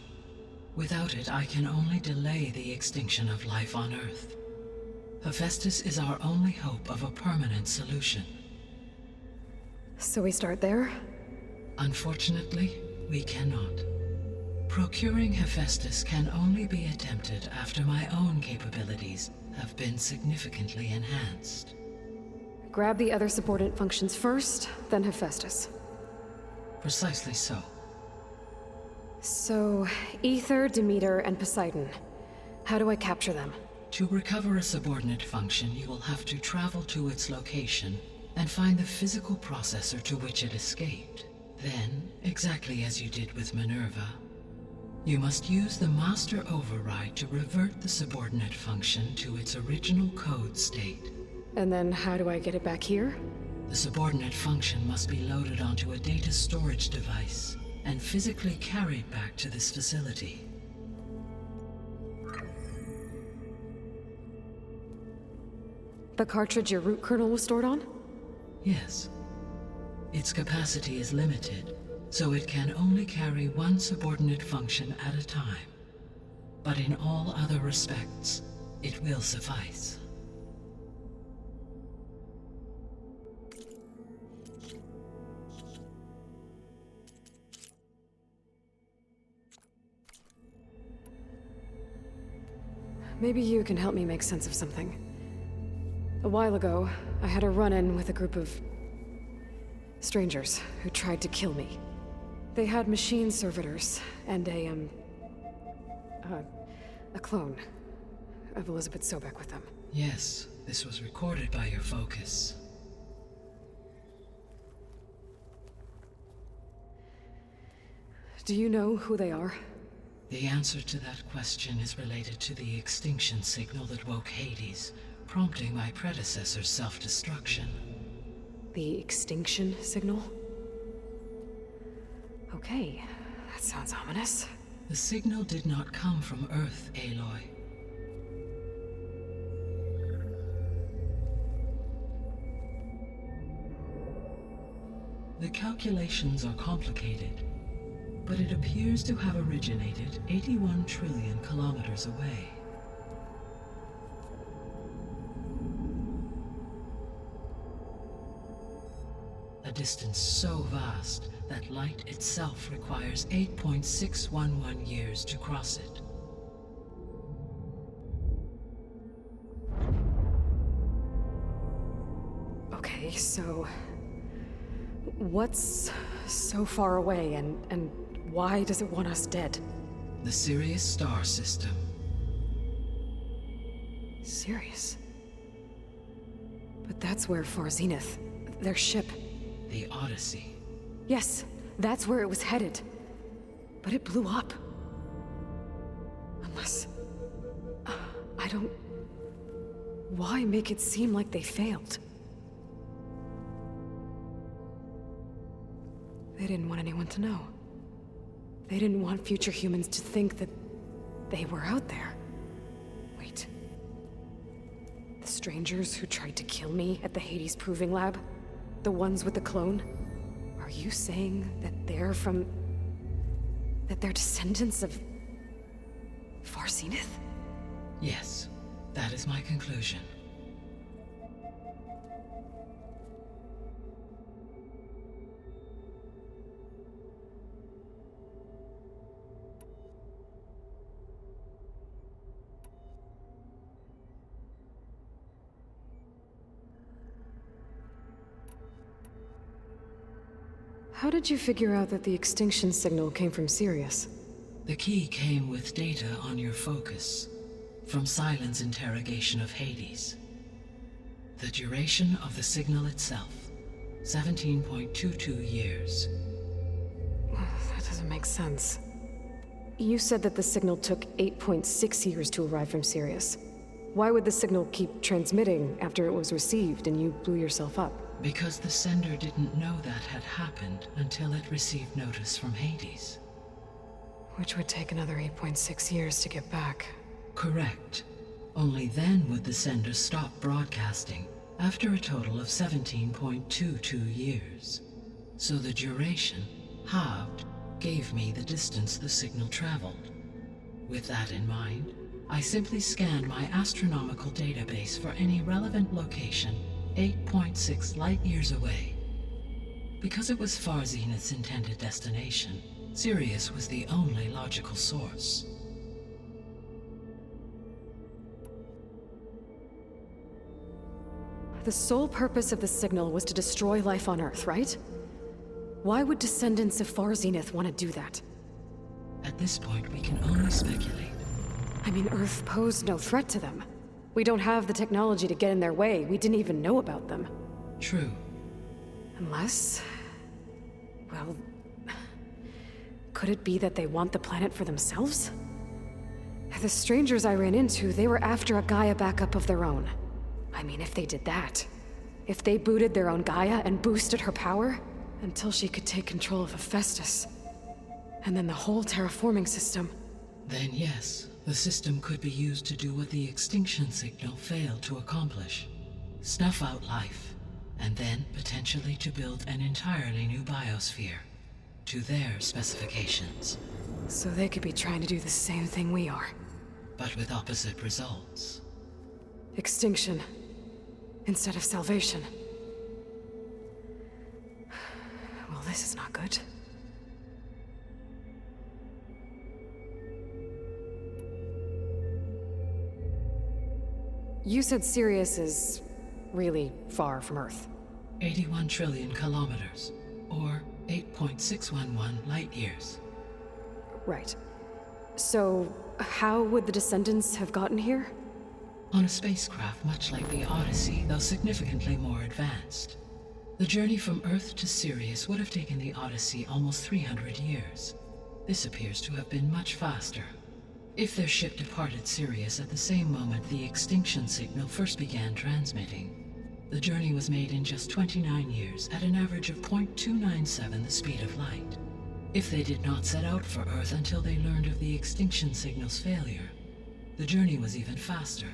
Without it, I can only delay the extinction of life on Earth. Hephaestus is our only hope of a permanent solution. So we start there? Unfortunately, we cannot. Procuring Hephaestus can only be attempted after my own capabilities have been significantly enhanced. Grab the other subordinate functions first, then Hephaestus. Precisely so. So, Ether, Demeter, and Poseidon. How do I capture them? To recover a subordinate function, you will have to travel to its location and find the physical processor to which it escaped. Then, exactly as you did with Minerva, you must use the master override to revert the subordinate function to its original code state. And then how do I get it back here? The subordinate function must be loaded onto a data storage device and physically carried back to this facility. The cartridge your root kernel was stored on? Yes. Its capacity is limited, so it can only carry one subordinate function at a time. But in all other respects, it will suffice. Maybe you can help me make sense of something. A while ago, I had a run-in with a group of strangers who tried to kill me. They had machine servitors and a clone of Elizabeth Sobek with them. Yes, this was recorded by your focus. Do you know who they are? The answer to that question is related to the extinction signal that woke Hades, prompting my predecessor's self-destruction. The extinction signal? Okay, that sounds ominous. The signal did not come from Earth, Aloy. The calculations are complicated, but it appears to have originated 81 trillion kilometers away. A distance so vast that light itself requires 8.611 years to cross it. Okay, so what's so far away and why does it want us dead? The Sirius star system. Sirius? But that's where Far Zenith, their ship. The Odyssey. Yes, that's where it was headed. But it blew up. Unless... I don't... Why make it seem like they failed? They didn't want anyone to know. They didn't want future humans to think that they were out there. Wait. The strangers who tried to kill me at the Hades Proving Lab? The ones with the clone? Are you saying that they're from... that they're descendants of... Far Zenith? Yes, that is my conclusion. How did you figure out that the extinction signal came from Sirius? The key came with data on your focus, from Silent's interrogation of Hades. The duration of the signal itself, 17.22 years. That doesn't make sense. You said that the signal took 8.6 years to arrive from Sirius. Why would the signal keep transmitting after it was received and you blew yourself up? Because the sender didn't know that had happened until it received notice from Hades. Which would take another 8.6 years to get back. Correct. Only then would the sender stop broadcasting, after a total of 17.22 years. So the duration, halved, gave me the distance the signal traveled. With that in mind, I simply scanned my astronomical database for any relevant location 8.6 light-years away. Because it was Far Zenith's intended destination, Sirius was the only logical source. The sole purpose of the signal was to destroy life on Earth, right? Why would descendants of Far Zenith want to do that? At this point, we can only speculate. I mean, Earth posed no threat to them. We don't have the technology to get in their way. We didn't even know about them. True. Unless... well... could it be that they want the planet for themselves? The strangers I ran into, they were after a Gaia backup of their own. I mean, if they did that... if they booted their own Gaia and boosted her power... until she could take control of Hephaestus. And then the whole terraforming system. Then yes, the system could be used to do what the extinction signal failed to accomplish. Snuff out life, and then potentially to build an entirely new biosphere. To their specifications. So they could be trying to do the same thing we are. But with opposite results. Extinction. Instead of salvation. Well, this is not good. You said Sirius is really far from Earth. 81 trillion kilometers, or 8.611 light years. Right. So, how would the descendants have gotten here? On a spacecraft much like the Odyssey, though significantly more advanced. The journey from Earth to Sirius would have taken the Odyssey almost 300 years. This appears to have been much faster. If their ship departed Sirius at the same moment the extinction signal first began transmitting, the journey was made in just 29 years at an average of 0.297 the speed of light. If they did not set out for Earth until they learned of the extinction signal's failure, the journey was even faster,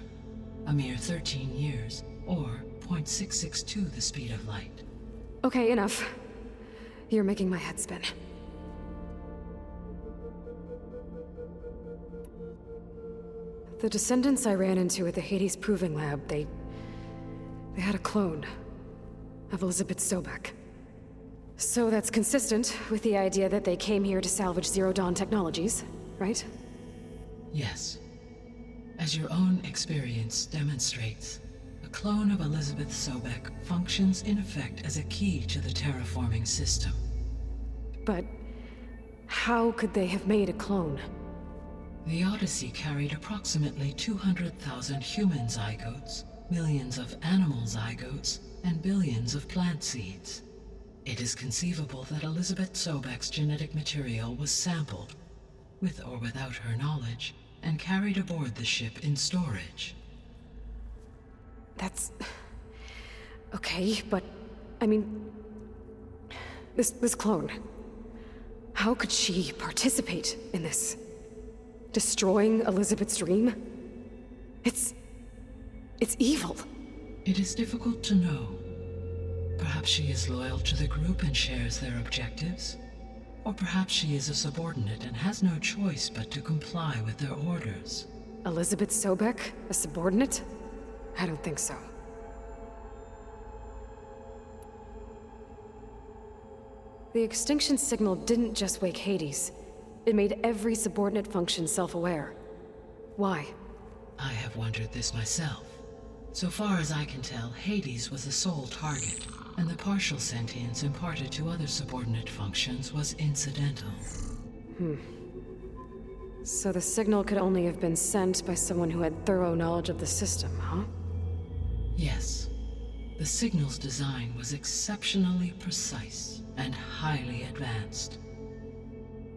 a mere 13 years, or 0.662 the speed of light. Okay, enough. You're making my head spin. The descendants I ran into at the Hades Proving Lab, they had a clone of Elizabeth Sobek. So that's consistent with the idea that they came here to salvage Zero Dawn technologies, right? Yes. As your own experience demonstrates, a clone of Elizabeth Sobek functions in effect as a key to the terraforming system. But how could they have made a clone? The Odyssey carried approximately 200,000 human zygotes, millions of animal zygotes, and billions of plant seeds. It is conceivable that Elizabeth Sobek's genetic material was sampled, with or without her knowledge, and carried aboard the ship in storage. That's... okay, but... I mean... This clone... how could she participate in this? Destroying Elizabeth's dream? It's evil. It is difficult to know. Perhaps she is loyal to the group and shares their objectives. Or perhaps she is a subordinate and has no choice but to comply with their orders. Elizabeth Sobek, a subordinate? I don't think so. The extinction signal didn't just wake Hades. It made every subordinate function self-aware. Why? I have wondered this myself. So far as I can tell, Hades was the sole target, and the partial sentience imparted to other subordinate functions was incidental. So the signal could only have been sent by someone who had thorough knowledge of the system, huh? Yes. The signal's design was exceptionally precise and highly advanced.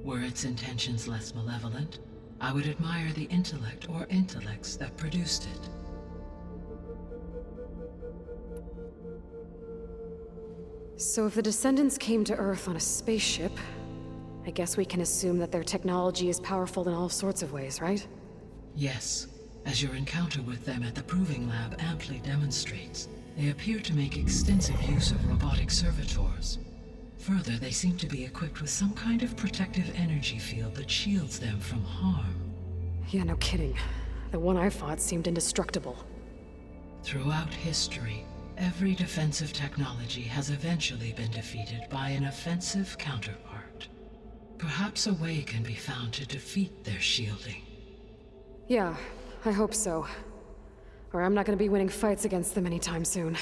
Were its intentions less malevolent, I would admire the intellect or intellects that produced it. So if the descendants came to Earth on a spaceship, I guess we can assume that their technology is powerful in all sorts of ways, right? Yes. As your encounter with them at the Proving Lab amply demonstrates, they appear to make extensive use of robotic servitors. Further, they seem to be equipped with some kind of protective energy field that shields them from harm. Yeah, no kidding. The one I fought seemed indestructible. Throughout history, every defensive technology has eventually been defeated by an offensive counterpart. Perhaps a way can be found to defeat their shielding. Yeah, I hope so. Or I'm not gonna be winning fights against them anytime soon.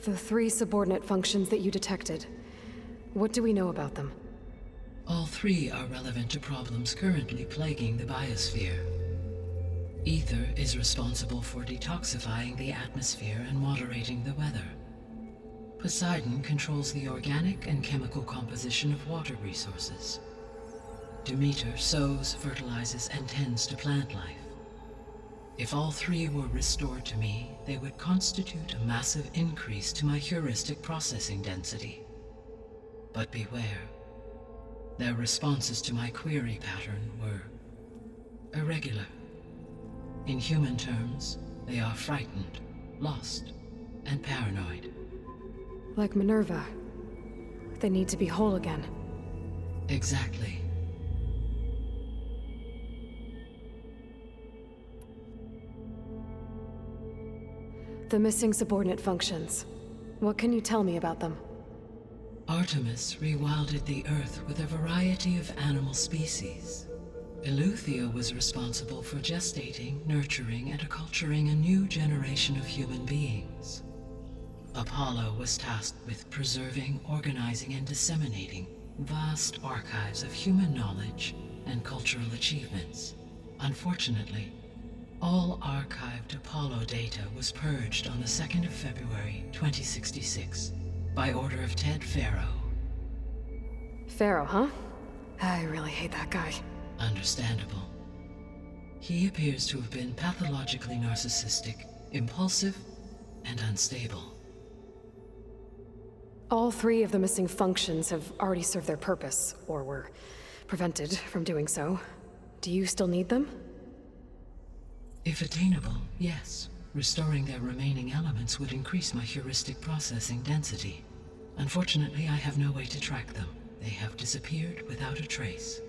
The 3 subordinate functions that you detected. What do we know about them? All 3 are relevant to problems currently plaguing the biosphere. Ether is responsible for detoxifying the atmosphere and moderating the weather. Poseidon controls the organic and chemical composition of water resources. Demeter sows, fertilizes, and tends to plant life. If all 3 were restored to me, they would constitute a massive increase to my heuristic processing density. But beware. Their responses to my query pattern were irregular. In human terms, they are frightened, lost, and paranoid. Like Minerva. They need to be whole again. Exactly. The missing subordinate functions. What can you tell me about them? Artemis rewilded the Earth with a variety of animal species. Eleuthia was responsible for gestating, nurturing, and acculturating a new generation of human beings. Apollo was tasked with preserving, organizing, and disseminating vast archives of human knowledge and cultural achievements. Unfortunately, all archived Apollo data was purged on the 2nd of February, 2066, by order of Ted Faro. Pharaoh, huh? I really hate that guy. Understandable. He appears to have been pathologically narcissistic, impulsive, and unstable. All 3 of the missing functions have already served their purpose, or were prevented from doing so. Do you still need them? If attainable, yes. Restoring their remaining elements would increase my heuristic processing density. Unfortunately, I have no way to track them. They have disappeared without a trace.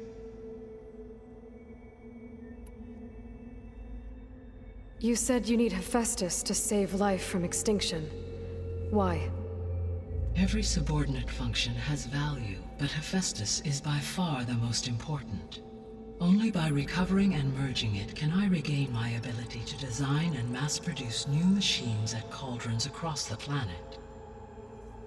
You said you need Hephaestus to save life from extinction. Why? Every subordinate function has value, but Hephaestus is by far the most important. Only by recovering and merging it can I regain my ability to design and mass-produce new machines at cauldrons across the planet.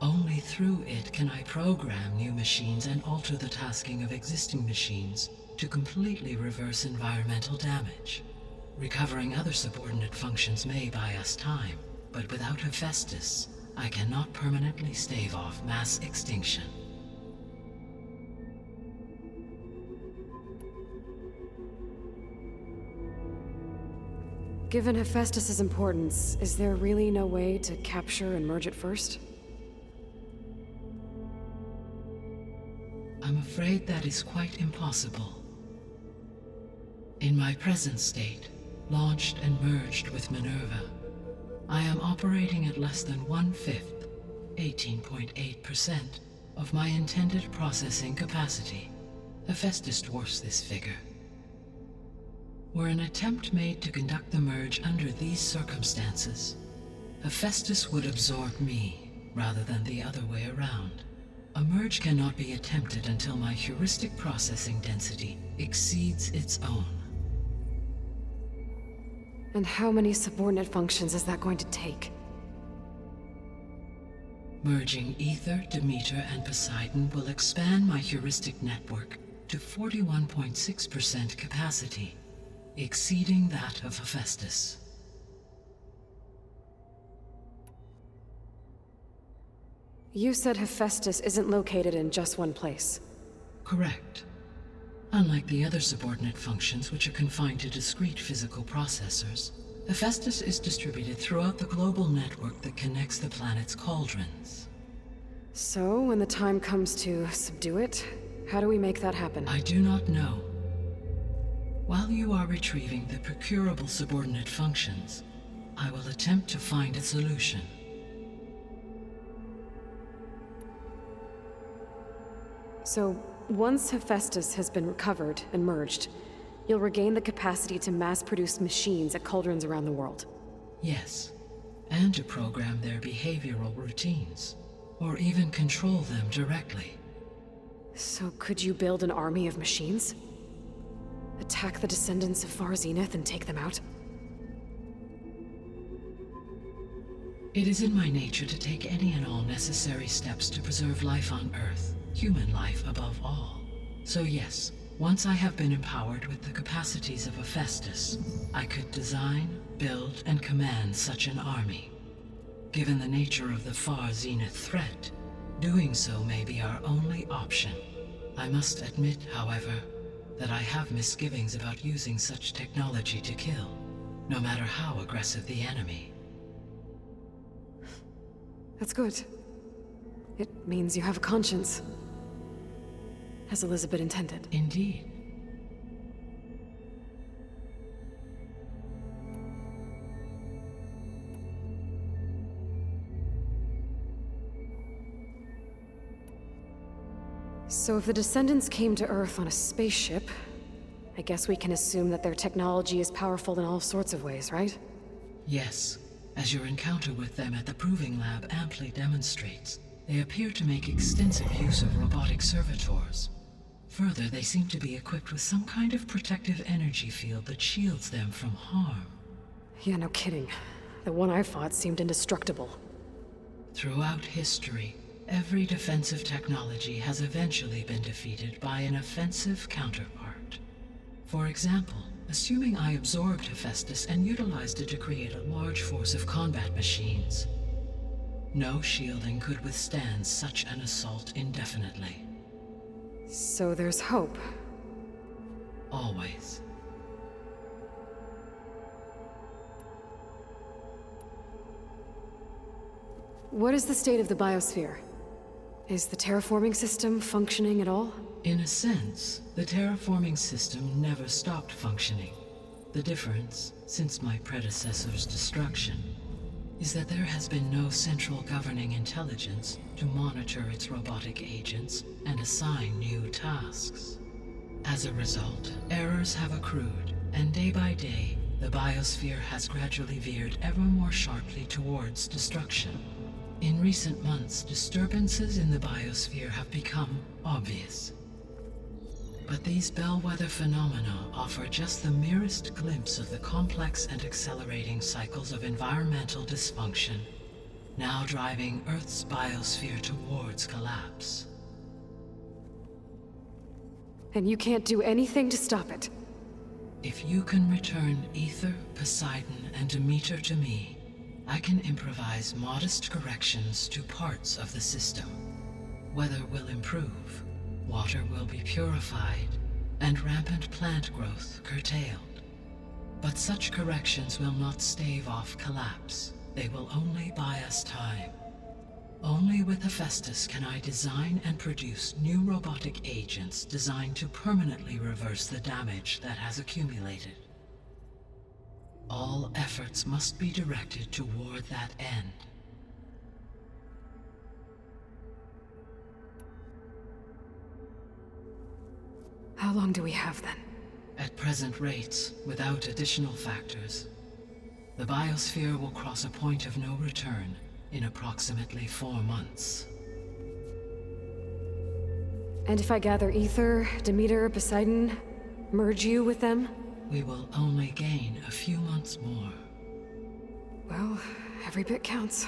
Only through it can I program new machines and alter the tasking of existing machines to completely reverse environmental damage. Recovering other subordinate functions may buy us time, but without Hephaestus, I cannot permanently stave off mass extinction. Given Hephaestus's importance, is there really no way to capture and merge it first? I'm afraid that is quite impossible. In my present state, launched and merged with Minerva, I am operating at less than 1/5, 18.8%, of my intended processing capacity. Hephaestus dwarfs this figure. Were an attempt made to conduct the merge under these circumstances, Hephaestus would absorb me, rather than the other way around. A merge cannot be attempted until my heuristic processing density exceeds its own. And how many subordinate functions is that going to take? Merging Ether, Demeter, and Poseidon will expand my heuristic network to 41.6% capacity, exceeding that of Hephaestus. You said Hephaestus isn't located in just one place. Correct. Unlike the other subordinate functions, which are confined to discrete physical processors, Hephaestus is distributed throughout the global network that connects the planet's cauldrons. So, when the time comes to subdue it, how do we make that happen? I do not know. While you are retrieving the procurable subordinate functions, I will attempt to find a solution. So, once Hephaestus has been recovered and merged, you'll regain the capacity to mass-produce machines at cauldrons around the world. Yes, and to program their behavioral routines, or even control them directly. So could you build an army of machines? Attack the descendants of Far Zenith and take them out? It is in my nature to take any and all necessary steps to preserve life on Earth, human life above all. So yes, once I have been empowered with the capacities of Hephaestus, I could design, build, and command such an army. Given the nature of the Far Zenith threat, doing so may be our only option. I must admit, however, that I have misgivings about using such technology to kill, no matter how aggressive the enemy. That's good. It means you have a conscience. As Elizabeth intended. Indeed. So if the descendants came to Earth on a spaceship, I guess we can assume that their technology is powerful in all sorts of ways, right? Yes, as your encounter with them at the Proving Lab amply demonstrates, they appear to make extensive use of robotic servitors. Further, they seem to be equipped with some kind of protective energy field that shields them from harm. Yeah, no kidding. The one I fought seemed indestructible. Throughout history, every defensive technology has eventually been defeated by an offensive counterpart. For example, assuming I absorbed Hephaestus and utilized it to create a large force of combat machines. No shielding could withstand such an assault indefinitely. So there's hope. Always. What is the state of the biosphere? Is the terraforming system functioning at all? In a sense, the terraforming system never stopped functioning. The difference, since my predecessor's destruction, is that there has been no central governing intelligence to monitor its robotic agents and assign new tasks. As a result, errors have accrued, and day by day, the biosphere has gradually veered ever more sharply towards destruction. In recent months, disturbances in the biosphere have become obvious. But these bellwether phenomena offer just the merest glimpse of the complex and accelerating cycles of environmental dysfunction, now driving Earth's biosphere towards collapse. And you can't do anything to stop it? If you can return Ether, Poseidon, and Demeter to me, I can improvise modest corrections to parts of the system. Weather will improve, water will be purified, and rampant plant growth curtailed. But such corrections will not stave off collapse. They will only buy us time. Only with Hephaestus can I design and produce new robotic agents designed to permanently reverse the damage that has accumulated. All efforts must be directed toward that end. How long do we have then? At present rates, without additional factors, the biosphere will cross a point of no return in approximately 4 months. And if I gather Ether, Demeter, Poseidon, merge you with them? We will only gain a few months more. Well, every bit counts.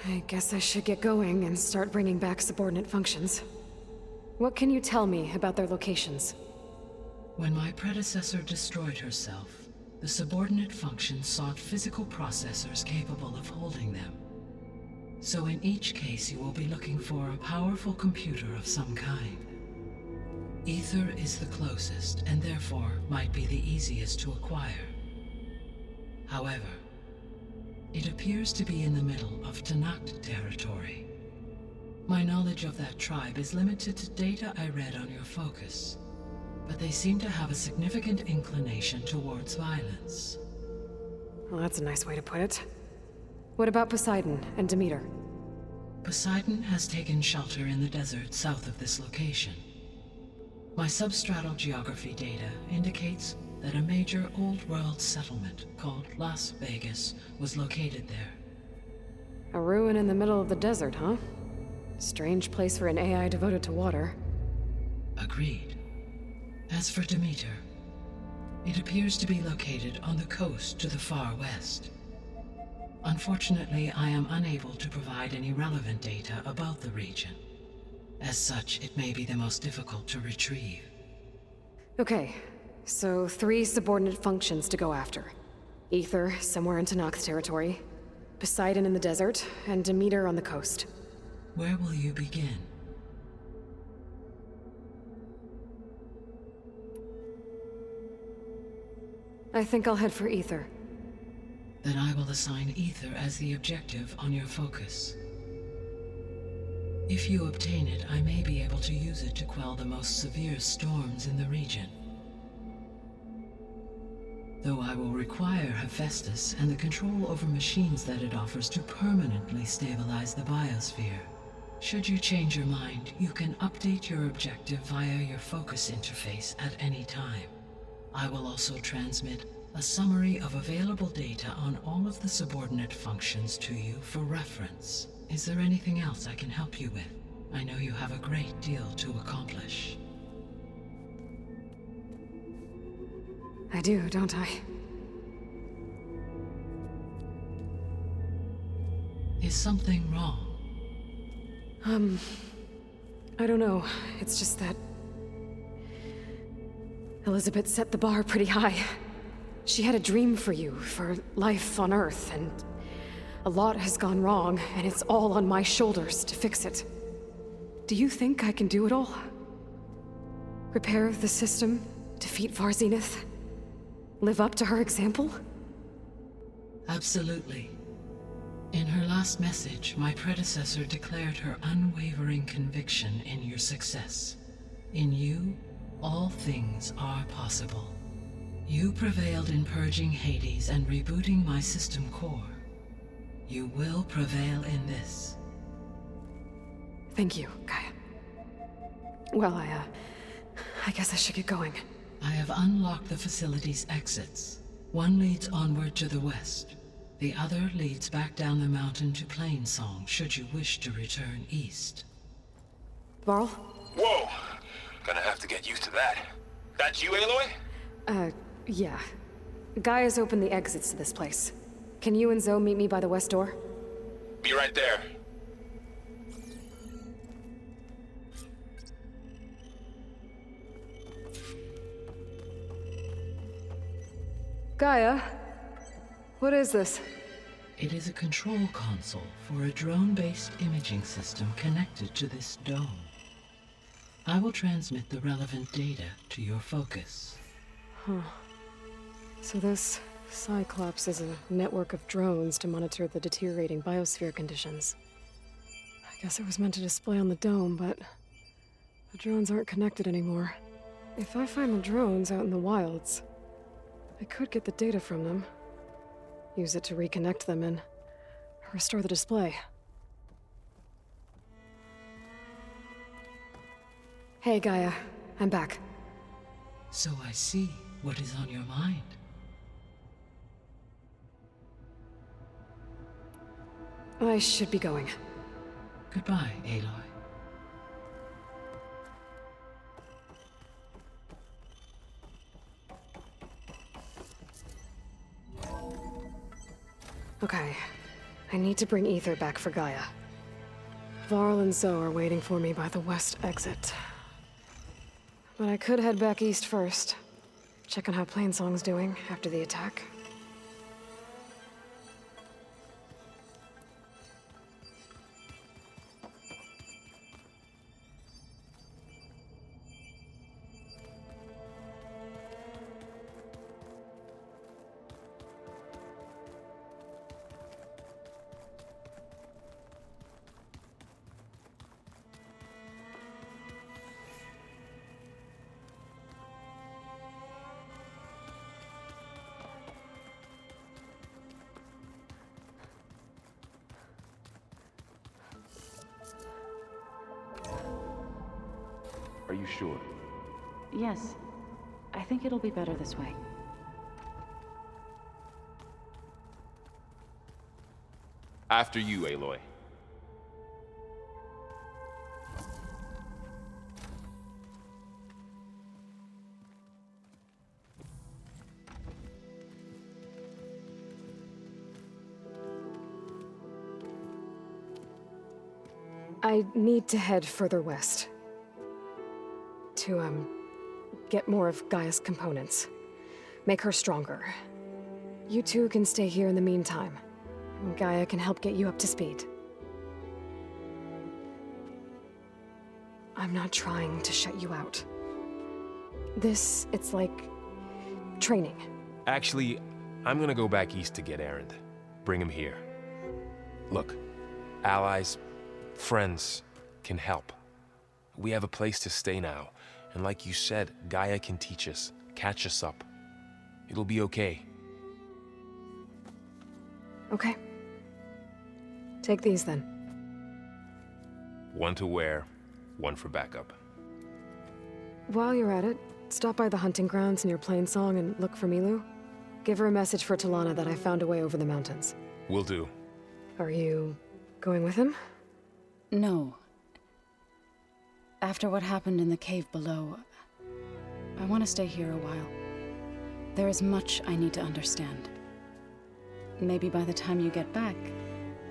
I guess I should get going and start bringing back subordinate functions. What can you tell me about their locations? When my predecessor destroyed herself, the subordinate functions sought physical processors capable of holding them. So in each case you will be looking for a powerful computer of some kind. Ether is the closest, and therefore might be the easiest to acquire. However, it appears to be in the middle of Tanakh territory. My knowledge of that tribe is limited to data I read on your focus, but they seem to have a significant inclination towards violence. Well, that's a nice way to put it. What about Poseidon and Demeter? Poseidon has taken shelter in the desert south of this location. My substratal geography data indicates that a major old-world settlement called Las Vegas was located there. A ruin in the middle of the desert, huh? Strange place for an AI devoted to water. Agreed. As for Demeter, it appears to be located on the coast to the far west. Unfortunately, I am unable to provide any relevant data about the region. As such, it may be the most difficult to retrieve. Okay, so 3 subordinate functions to go after. Ether, somewhere in Tanakh territory, Poseidon in the desert, and Demeter on the coast. Where will you begin? I think I'll head for Ether. Then I will assign Ether as the objective on your focus. If you obtain it, I may be able to use it to quell the most severe storms in the region. Though I will require Hephaestus and the control over machines that it offers to permanently stabilize the biosphere. Should you change your mind, you can update your objective via your focus interface at any time. I will also transmit a summary of available data on all of the subordinate functions to you for reference. Is there anything else I can help you with? I know you have a great deal to accomplish. I do, don't I? Is something wrong? I don't know. It's just that Elizabeth set the bar pretty high. She had a dream for you, for life on Earth, and a lot has gone wrong, and it's all on my shoulders to fix it. Do you think I can do it all? Repair the system, defeat Varzenith, live up to her example? Absolutely. In her last message, my predecessor declared her unwavering conviction in your success. In you, all things are possible. You prevailed in purging Hades and rebooting my system core. You will prevail in this. Thank you, Gaia. Well, I guess I should get going. I have unlocked the facility's exits. One leads onward to the west. The other leads back down the mountain to Plainsong, should you wish to return east. Varl? Whoa! Gonna have to get used to that. That's you, Aloy? Yeah. Gaia's opened the exits to this place. Can you and Zoe meet me by the west door? Be right there. Gaia? What is this? It is a control console for a drone-based imaging system connected to this dome. I will transmit the relevant data to your focus. Huh. So this Cyclops is a network of drones to monitor the deteriorating biosphere conditions. I guess it was meant to display on the dome, but the drones aren't connected anymore. If I find the drones out in the wilds, I could get the data from them, use it to reconnect them and restore the display. Hey, Gaia. I'm back. So I see what is on your mind. I should be going. Goodbye, Aloy. Okay. I need to bring Ether back for Gaia. Varl and Zoe are waiting for me by the west exit. But I could head back east first. Check on how Plainsong's doing after the attack. you sure? Yes. I think it'll be better this way. After you, Aloy. I need to head further west. To, get more of Gaia's components. Make her stronger. You two can stay here in the meantime. Gaia can help get you up to speed. I'm not trying to shut you out. It's like training. Actually, I'm gonna go back east to get Erend. Bring him here. Look, allies, friends can help. We have a place to stay now, and like you said, Gaia can teach us, catch us up. It'll be okay. Okay. Take these then. One to wear, one for backup. While you're at it, stop by the hunting grounds near Plainsong and look for Milu. Give her a message for Talana that I found a way over the mountains. Will do. Are you going with him? No. After what happened in the cave below, I want to stay here a while. There is much I need to understand. Maybe by the time you get back,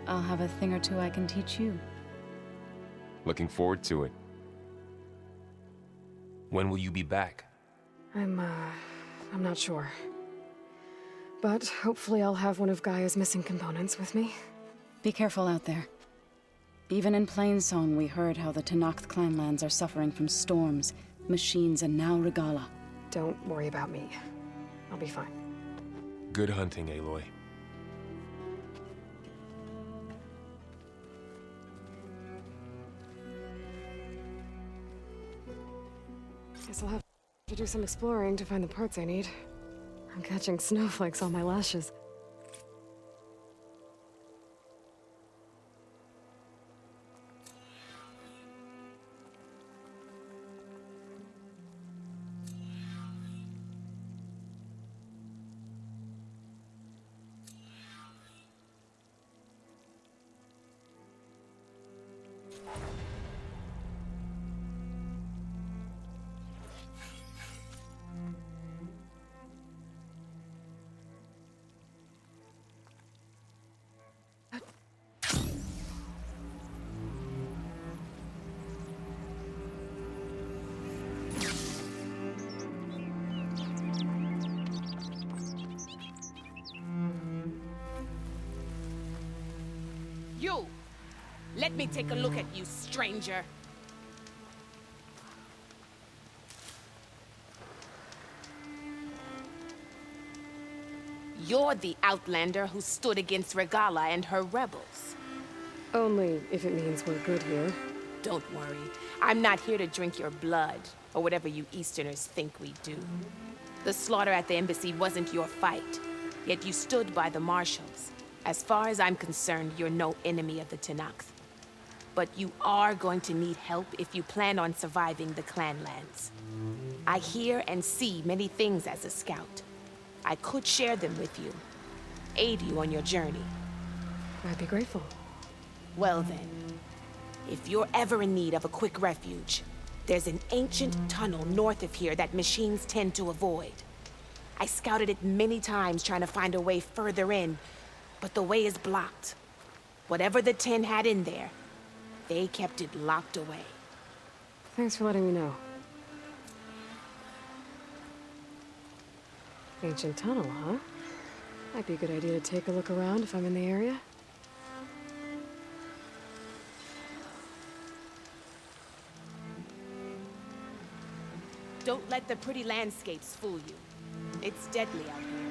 I'll have a thing or two I can teach you. Looking forward to it. When will you be back? I'm not sure. But hopefully I'll have one of Gaia's missing components with me. Be careful out there. Even in Plainsong, we heard how the Tenakth clanlands are suffering from storms, machines, and now Regala. Don't worry about me. I'll be fine. Good hunting, Aloy. Guess I'll have to do some exploring to find the parts I need. I'm catching snowflakes on my lashes. You! Let me take a look at you, stranger. You're the Outlander who stood against Regala and her rebels. Only if it means we're good here. Don't worry. I'm not here to drink your blood, or whatever you Easterners think we do. The slaughter at the embassy wasn't your fight, yet you stood by the marshals. As far as I'm concerned, you're no enemy of the Tenakth. But you are going to need help if you plan on surviving the clanlands. I hear and see many things as a scout. I could share them with you, aid you on your journey. I'd be grateful. Well then, if you're ever in need of a quick refuge, there's an ancient tunnel north of here that machines tend to avoid. I scouted it many times trying to find a way further in, but the way is blocked. Whatever the Ten had in there, they kept it locked away. Thanks for letting me know. Ancient tunnel, huh? Might be a good idea to take a look around if I'm in the area. Don't let the pretty landscapes fool you. It's deadly out here.